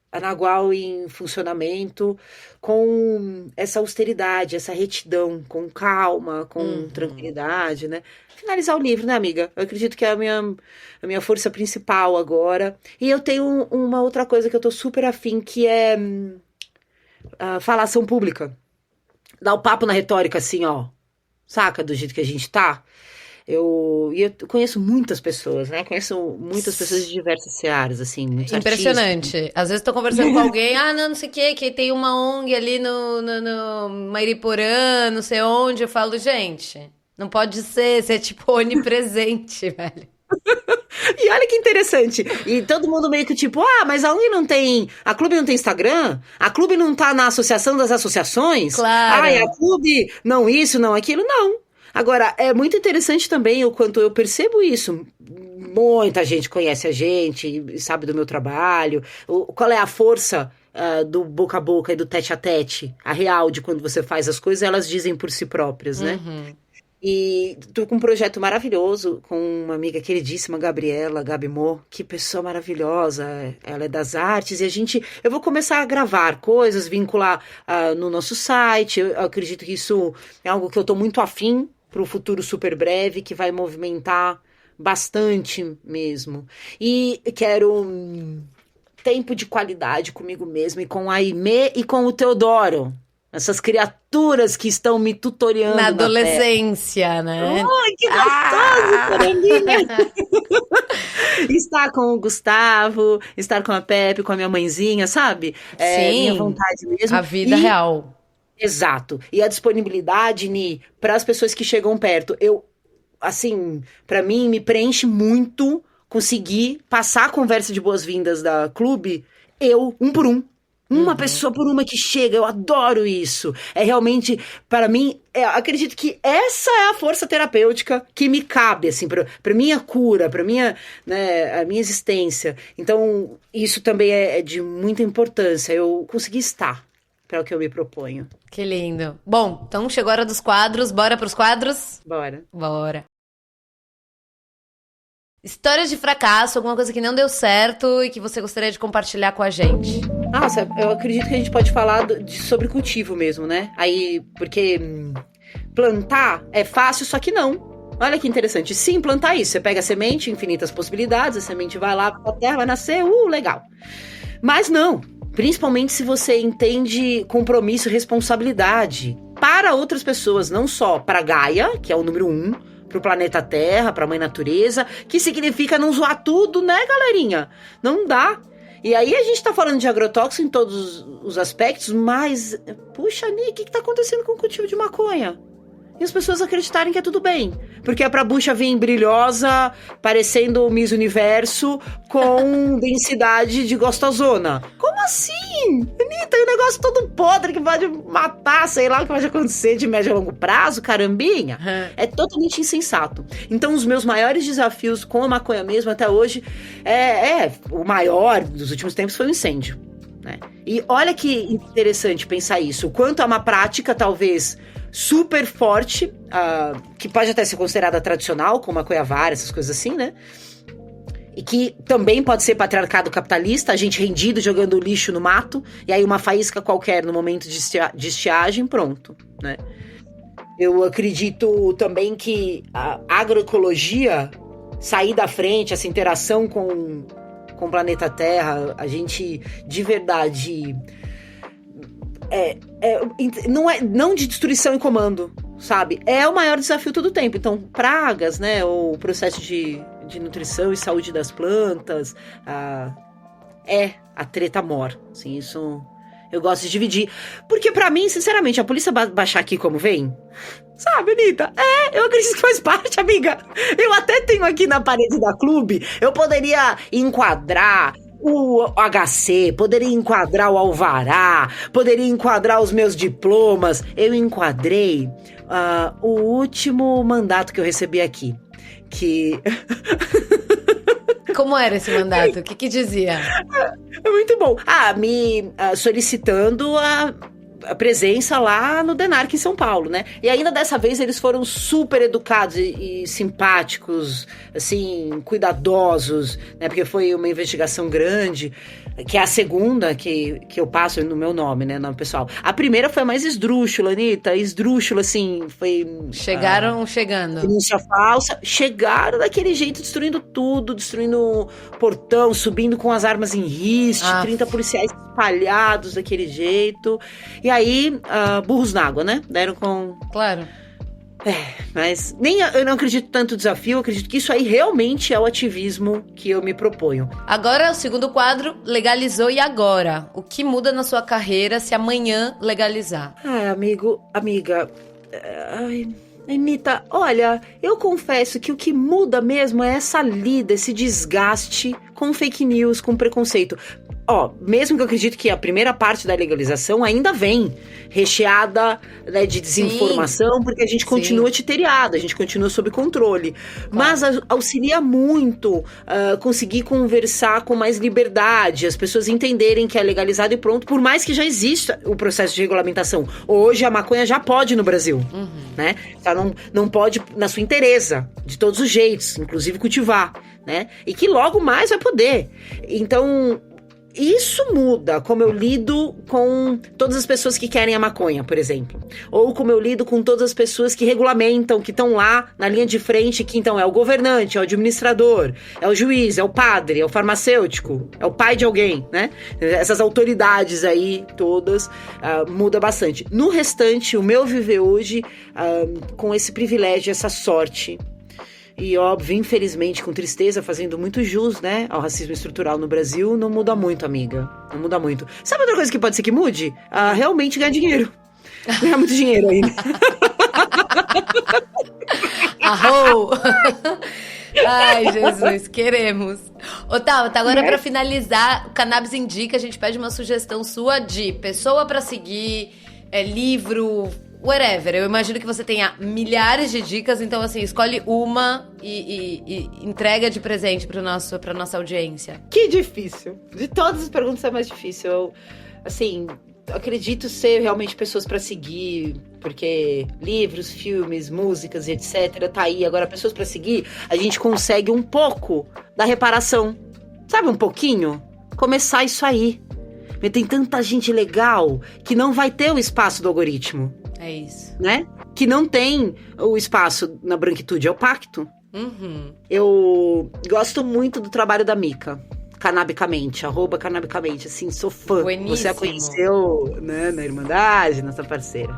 Anagual em funcionamento com essa austeridade, essa retidão, com calma, com tranquilidade, né? Finalizar o livro, né, amiga? Eu acredito que é a minha força principal agora. E eu tenho uma outra coisa que eu tô super afim, que é falação pública. Dar o papo na retórica, assim, ó. Saca? Do jeito que a gente tá. E eu conheço muitas pessoas, né? Conheço muitas pessoas de diversas searas, assim, muitos Impressionante. artistas. Às vezes tô conversando com alguém, não sei o que tem uma ONG ali no Mairiporã, não sei onde. Eu falo, gente, não pode ser, você é tipo onipresente, velho. E olha que interessante. E todo mundo meio que tipo, mas a ONG não tem. A Clube não tem Instagram? A Clube não tá na Associação das Associações? Claro. E a Clube não isso, não aquilo? Não. Agora, é muito interessante também o quanto eu percebo isso. Muita gente conhece a gente, sabe do meu trabalho. Qual é a força do boca a boca e do tete a tete? A real de quando você faz as coisas, elas dizem por si próprias, né? E tô com um projeto maravilhoso com uma amiga queridíssima, Gabriela, Gabi Mo, que pessoa maravilhosa, ela é das artes, e eu vou começar a gravar coisas, vincular no nosso site. Eu acredito que isso é algo que eu tô muito afim para o futuro super breve, que vai movimentar bastante mesmo. E quero tempo de qualidade comigo mesmo, e com a Aimee e com o Teodoro. Essas criaturas que estão me tutoriando. Na adolescência, né? Ai, que gostoso, Carolina! Estar com o Gustavo, estar com a Pepe, com a minha mãezinha, sabe? Sim, minha vontade mesmo. A vida real. Exato. E a disponibilidade, Ni, para as pessoas que chegam perto. Assim, para mim, me preenche muito conseguir passar a conversa de boas-vindas da Clube, um por um. Uma pessoa por uma que chega, eu adoro isso. É realmente, para mim, acredito que essa é a força terapêutica que me cabe, assim, pra minha cura, pra minha, né, a minha existência. Então, isso também é de muita importância, eu consegui estar para o que eu me proponho. Que lindo. Bom, então chegou a hora dos quadros, bora pros quadros? Bora. Bora. Histórias de fracasso, alguma coisa que não deu certo e que você gostaria de compartilhar com a gente. Nossa, eu acredito que a gente pode falar sobre cultivo mesmo, né? Porque plantar é fácil, só que não. Olha que interessante. Sim, plantar isso. Você pega a semente, infinitas possibilidades, a semente vai lá pra terra, vai nascer, legal. Mas não. Principalmente se você entende compromisso e responsabilidade para outras pessoas, não só para Gaia, que é o número 1, pro planeta Terra, pra Mãe Natureza, que significa não zoar tudo, né, galerinha? Não dá. E aí a gente tá falando de agrotóxico em todos os aspectos, mas, puxa, Ni, o que tá acontecendo com o cultivo de maconha? E as pessoas acreditarem que é tudo bem. Porque é pra bucha vir brilhosa, parecendo o Miss Universo, com densidade de gostosona. Como assim? Anitta, e o negócio todo podre que pode matar, sei lá o que pode acontecer de médio a longo prazo, carambinha. É totalmente insensato. Então, os meus maiores desafios com a maconha mesmo até hoje, o maior dos últimos tempos foi o incêndio. Né? E olha que interessante pensar isso. O quanto é uma prática, talvez, super forte, que pode até ser considerada tradicional, como a Cuiavara, essas coisas assim, né? E que também pode ser patriarcado capitalista, a gente rendido jogando lixo no mato, e aí uma faísca qualquer no momento de estiagem, pronto, né? Eu acredito também que a agroecologia sair da frente, essa interação com o planeta Terra, a gente de verdade... não de destruição em comando, sabe? É o maior desafio todo o tempo. Então, pragas, né? O processo de nutrição e saúde das plantas, a treta mor. Assim, isso eu gosto de dividir. Porque pra mim, sinceramente, a polícia baixar aqui como vem... Sabe, Anitta? Eu acredito que faz parte, amiga. Eu até tenho aqui na parede da Clube, eu poderia enquadrar... o HC, poderia enquadrar o alvará, poderia enquadrar os meus diplomas. Eu enquadrei o último mandato que eu recebi aqui, que... Como era esse mandato? O que dizia? É muito bom. Me solicitando a presença lá no DENARC em São Paulo, né? E ainda dessa vez eles foram super educados e simpáticos, assim, cuidadosos, né? Porque foi uma investigação grande, que é a segunda que eu passo no meu nome, né? Nome pessoal. A primeira foi a mais esdrúxula, Anitta. Esdrúxula, assim, foi... chegando. Denúncia falsa. Chegaram daquele jeito, destruindo tudo, destruindo portão, subindo com as armas em riste, 30 policiais espalhados daquele jeito. E aí, burros na água, né? Deram com... Claro. Mas eu não acredito tanto no desafio, eu acredito que isso aí realmente é o ativismo que eu me proponho. Agora, o segundo quadro, legalizou e agora? O que muda na sua carreira se amanhã legalizar? Amiga, Anitta, olha, eu confesso que o que muda mesmo é essa lida, esse desgaste com fake news, com preconceito. Mesmo que eu acredito que a primeira parte da legalização ainda vem recheada, né, de desinformação, porque a gente continua titeriado, a gente continua sob controle. Mas auxilia muito conseguir conversar com mais liberdade, as pessoas entenderem que é legalizado e pronto, por mais que já exista o processo de regulamentação. Hoje a maconha já pode no Brasil, né? Ela não pode na sua inteireza, de todos os jeitos, inclusive cultivar, né? E que logo mais vai poder. Então, isso muda como eu lido com todas as pessoas que querem a maconha, por exemplo. Ou como eu lido com todas as pessoas que regulamentam, que estão lá na linha de frente, que então é o governante, é o administrador, é o juiz, é o padre, é o farmacêutico, é o pai de alguém, né? Essas autoridades aí todas muda bastante. No restante, o meu viver hoje com esse privilégio, essa sorte. E óbvio, infelizmente, com tristeza, fazendo muito jus, né, ao racismo estrutural no Brasil, não muda muito, amiga. Não muda muito. Sabe outra coisa que pode ser que mude? Realmente ganhar dinheiro. Ganhar muito dinheiro ainda. Arrou! Ai, Jesus, queremos. Tabata, agora pra finalizar, o Cannabis Indica, a gente pede uma sugestão sua de pessoa pra seguir, livro, whatever. Eu imagino que você tenha milhares de dicas, então assim, escolhe uma e entrega de presente pra nossa audiência. Que difícil. De todas as perguntas é mais difícil. Eu, assim, acredito ser realmente pessoas pra seguir, porque livros, filmes, músicas e etc, tá aí. Agora, pessoas pra seguir, a gente consegue um pouco da reparação. Sabe, um pouquinho? Começar isso aí. Porque tem tanta gente legal que não vai ter o espaço do algoritmo. É isso. Né? Que não tem o espaço na branquitude, é o pacto. Eu gosto muito do trabalho da Mica, Canabicamente, @Canabicamente, assim, sou fã. Bueníssimo. Você a conheceu, né, na Irmandade, nossa parceira.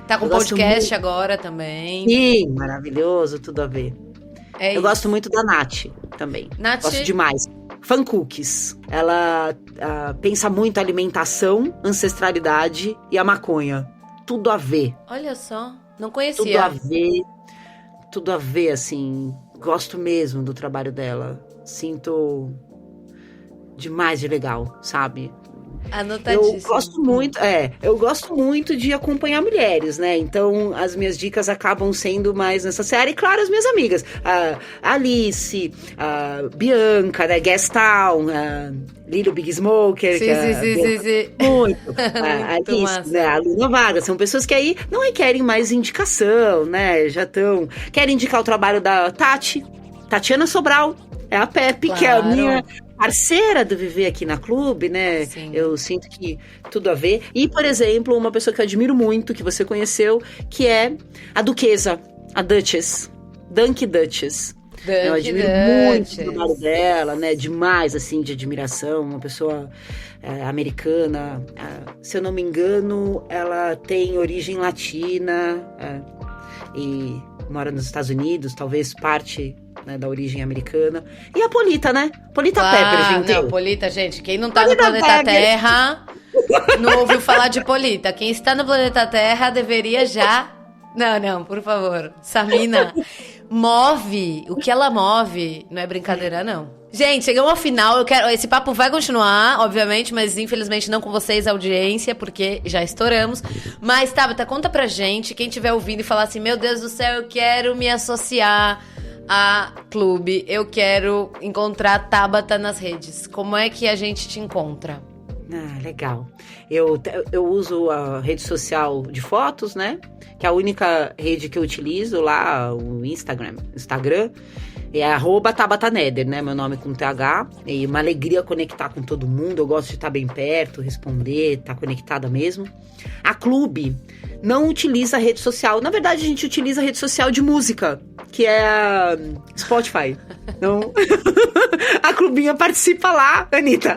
Tá com podcast agora também. Sim, maravilhoso, tudo a ver. Eu gosto muito da Nath também. Nath... Gosto demais. Fan Cookies. Ela pensa muito a alimentação, ancestralidade e a maconha. Tudo a ver. Olha só, não conhecia. Tudo a ver, assim. Gosto mesmo do trabalho dela. Sinto demais de legal, sabe? Anotadíssimo. Eu gosto muito de acompanhar mulheres, né? Então, as minhas dicas acabam sendo mais nessa série. E, claro, as minhas amigas. A Alice, a Bianca, né? Guest Town, a Lilo Big Smoker. Sim. Muito. A Alice, né? A Luna Vargas. São pessoas que aí não requerem mais indicação, né? Já estão... Querem indicar o trabalho da Tatiana Sobral. É a Pepe, claro. Que é a minha... parceira do Viver aqui na Clube, né? Sim. Eu sinto que tudo a ver. E, por exemplo, uma pessoa que eu admiro muito, que você conheceu, que é a Duquesa, a Duchess. Dunk Duchess. Eu admiro muito o trabalho dela, né? Demais, assim, de admiração. Uma pessoa americana. Se eu não me engano, ela tem origem latina e mora nos Estados Unidos, talvez parte... né, da origem americana. E a Polita, né? Polita Pepper, gente. Não, Polita, gente, quem não tá no planeta Terra não ouviu falar de Polita. Quem está no planeta Terra deveria já... Não, por favor. Samina move. O que ela move não é brincadeira, não. Gente, chegamos ao final. Esse papo vai continuar, obviamente, mas infelizmente não com vocês, audiência, porque já estouramos. Mas, Tabata, conta pra gente, quem estiver ouvindo e falar assim, meu Deus do céu, eu quero me associar a Clube, eu quero encontrar a Tabata nas redes. Como é que a gente te encontra? Legal. Eu uso a rede social de fotos, né? Que é a única rede que eu utilizo lá, o Instagram. É @TabataNeder, né? Meu nome com TH. E uma alegria conectar com todo mundo. Eu gosto de estar bem perto, responder, estar conectada mesmo. A Clube não utiliza a rede social. Na verdade, a gente utiliza a rede social de música, que é a Spotify. Então, a Clubinha participa lá, Anitta.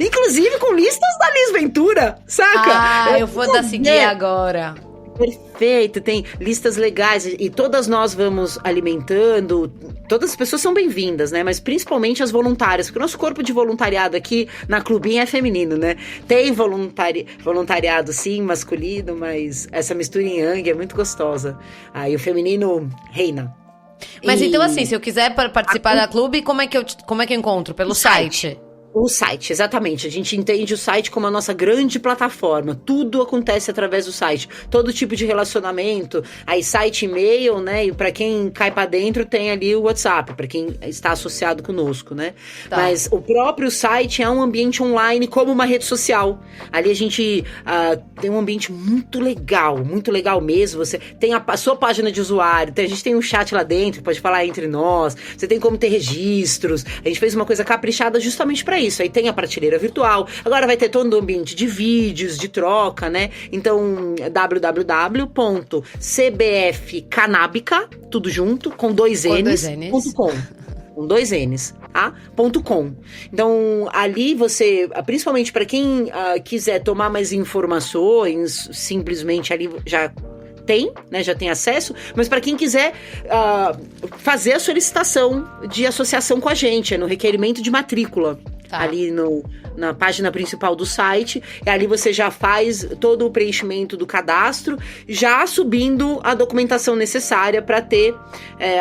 Inclusive com listas da Liz Ventura, saca? Eu vou dar seguir agora. Perfeito, tem listas legais e todas nós vamos alimentando, todas as pessoas são bem-vindas, né? Mas principalmente as voluntárias, porque o nosso corpo de voluntariado aqui na Clubinha é feminino, né? Tem voluntariado sim, masculino, mas essa mistura em yang é muito gostosa. Aí o feminino reina. Mas então assim, se eu quiser participar da clube, como é que eu encontro? Pelo site? O site, exatamente. A gente entende o site como a nossa grande plataforma. Tudo acontece através do site. Todo tipo de relacionamento. Aí site, e-mail, né? E pra quem cai pra dentro tem ali o WhatsApp, pra quem está associado conosco, né? Tá. Mas o próprio site é um ambiente online como uma rede social. Ali a gente tem um ambiente muito legal mesmo. Você tem a sua página de usuário, a gente tem um chat lá dentro, pode falar entre nós. Você tem como ter registros. A gente fez uma coisa caprichada justamente pra isso. Aí tem a prateleira virtual, agora vai ter todo o ambiente de vídeos, de troca, né? Então, www.cbfcanábica, tudo junto, com dois N's, .com. Com 2 N's, tá? .com. Então, ali você, principalmente para quem quiser tomar mais informações, simplesmente ali já tem, né, já tem acesso, mas para quem quiser fazer a solicitação de associação com a gente, é no requerimento de matrícula. Tá. Ali na página principal do site, e ali você já faz todo o preenchimento do cadastro, já subindo a documentação necessária para ter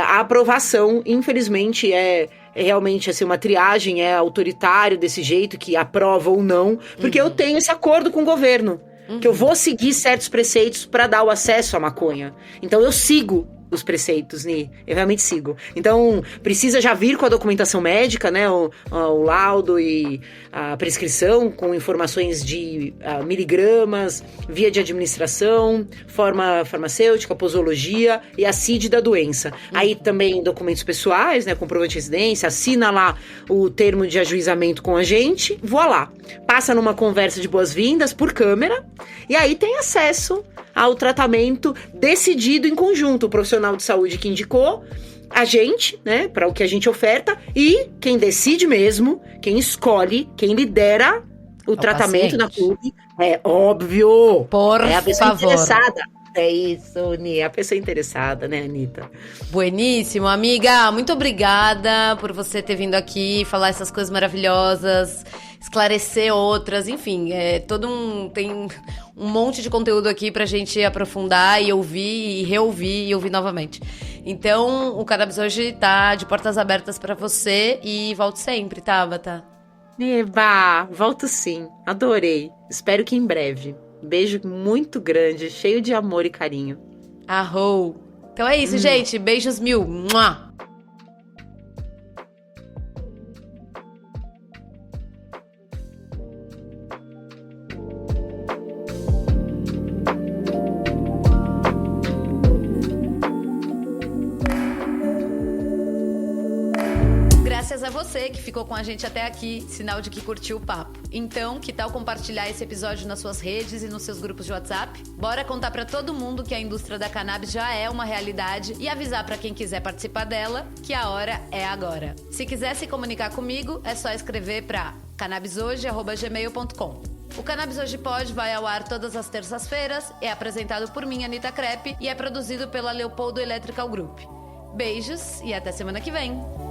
a aprovação. Infelizmente é realmente assim, uma triagem, é autoritário desse jeito, que aprova ou não, porque eu tenho esse acordo com o governo, que eu vou seguir certos preceitos para dar o acesso à maconha. Então eu sigo os preceitos, Ni. Eu realmente sigo. Então, precisa já vir com a documentação médica, né? O laudo e a prescrição com informações de miligramas, via de administração, forma farmacêutica, posologia e a CID da doença. Aí também documentos pessoais, né? Comprovante de residência, assina lá o termo de ajuizamento com a gente, voilá. Passa numa conversa de boas-vindas por câmera e aí tem acesso ao tratamento decidido em conjunto. O profissional de saúde que indicou a gente, né, para o que a gente oferta, e quem decide mesmo, quem escolhe, quem lidera o tratamento na clube, é óbvio. É a pessoa interessada. É isso, Ni, a pessoa interessada, né, Anitta? Bueníssimo, amiga. Muito obrigada por você ter vindo aqui falar essas coisas maravilhosas, esclarecer outras, enfim, tem um monte de conteúdo aqui pra gente aprofundar e ouvir e reouvir e ouvir novamente. Então, o Cannabis hoje tá de portas abertas pra você e volte sempre, Tabata. Eba, volto sim. Adorei. Espero que em breve. Beijo muito grande, cheio de amor e carinho. Arrou. Então é isso, gente. Beijos mil. Mua! Graças a você que ficou com a gente até aqui, sinal de que curtiu o papo. Então, que tal compartilhar esse episódio nas suas redes e nos seus grupos de WhatsApp? Bora contar pra todo mundo que a indústria da cannabis já é uma realidade e avisar pra quem quiser participar dela que a hora é agora. Se quiser se comunicar comigo, é só escrever pra cannabishoje@gmail.com. O Cannabis Hoje Pod vai ao ar todas as terças-feiras, é apresentado por mim, Anitta Crepe, e é produzido pela Leopoldo Electrical Group. Beijos e até semana que vem!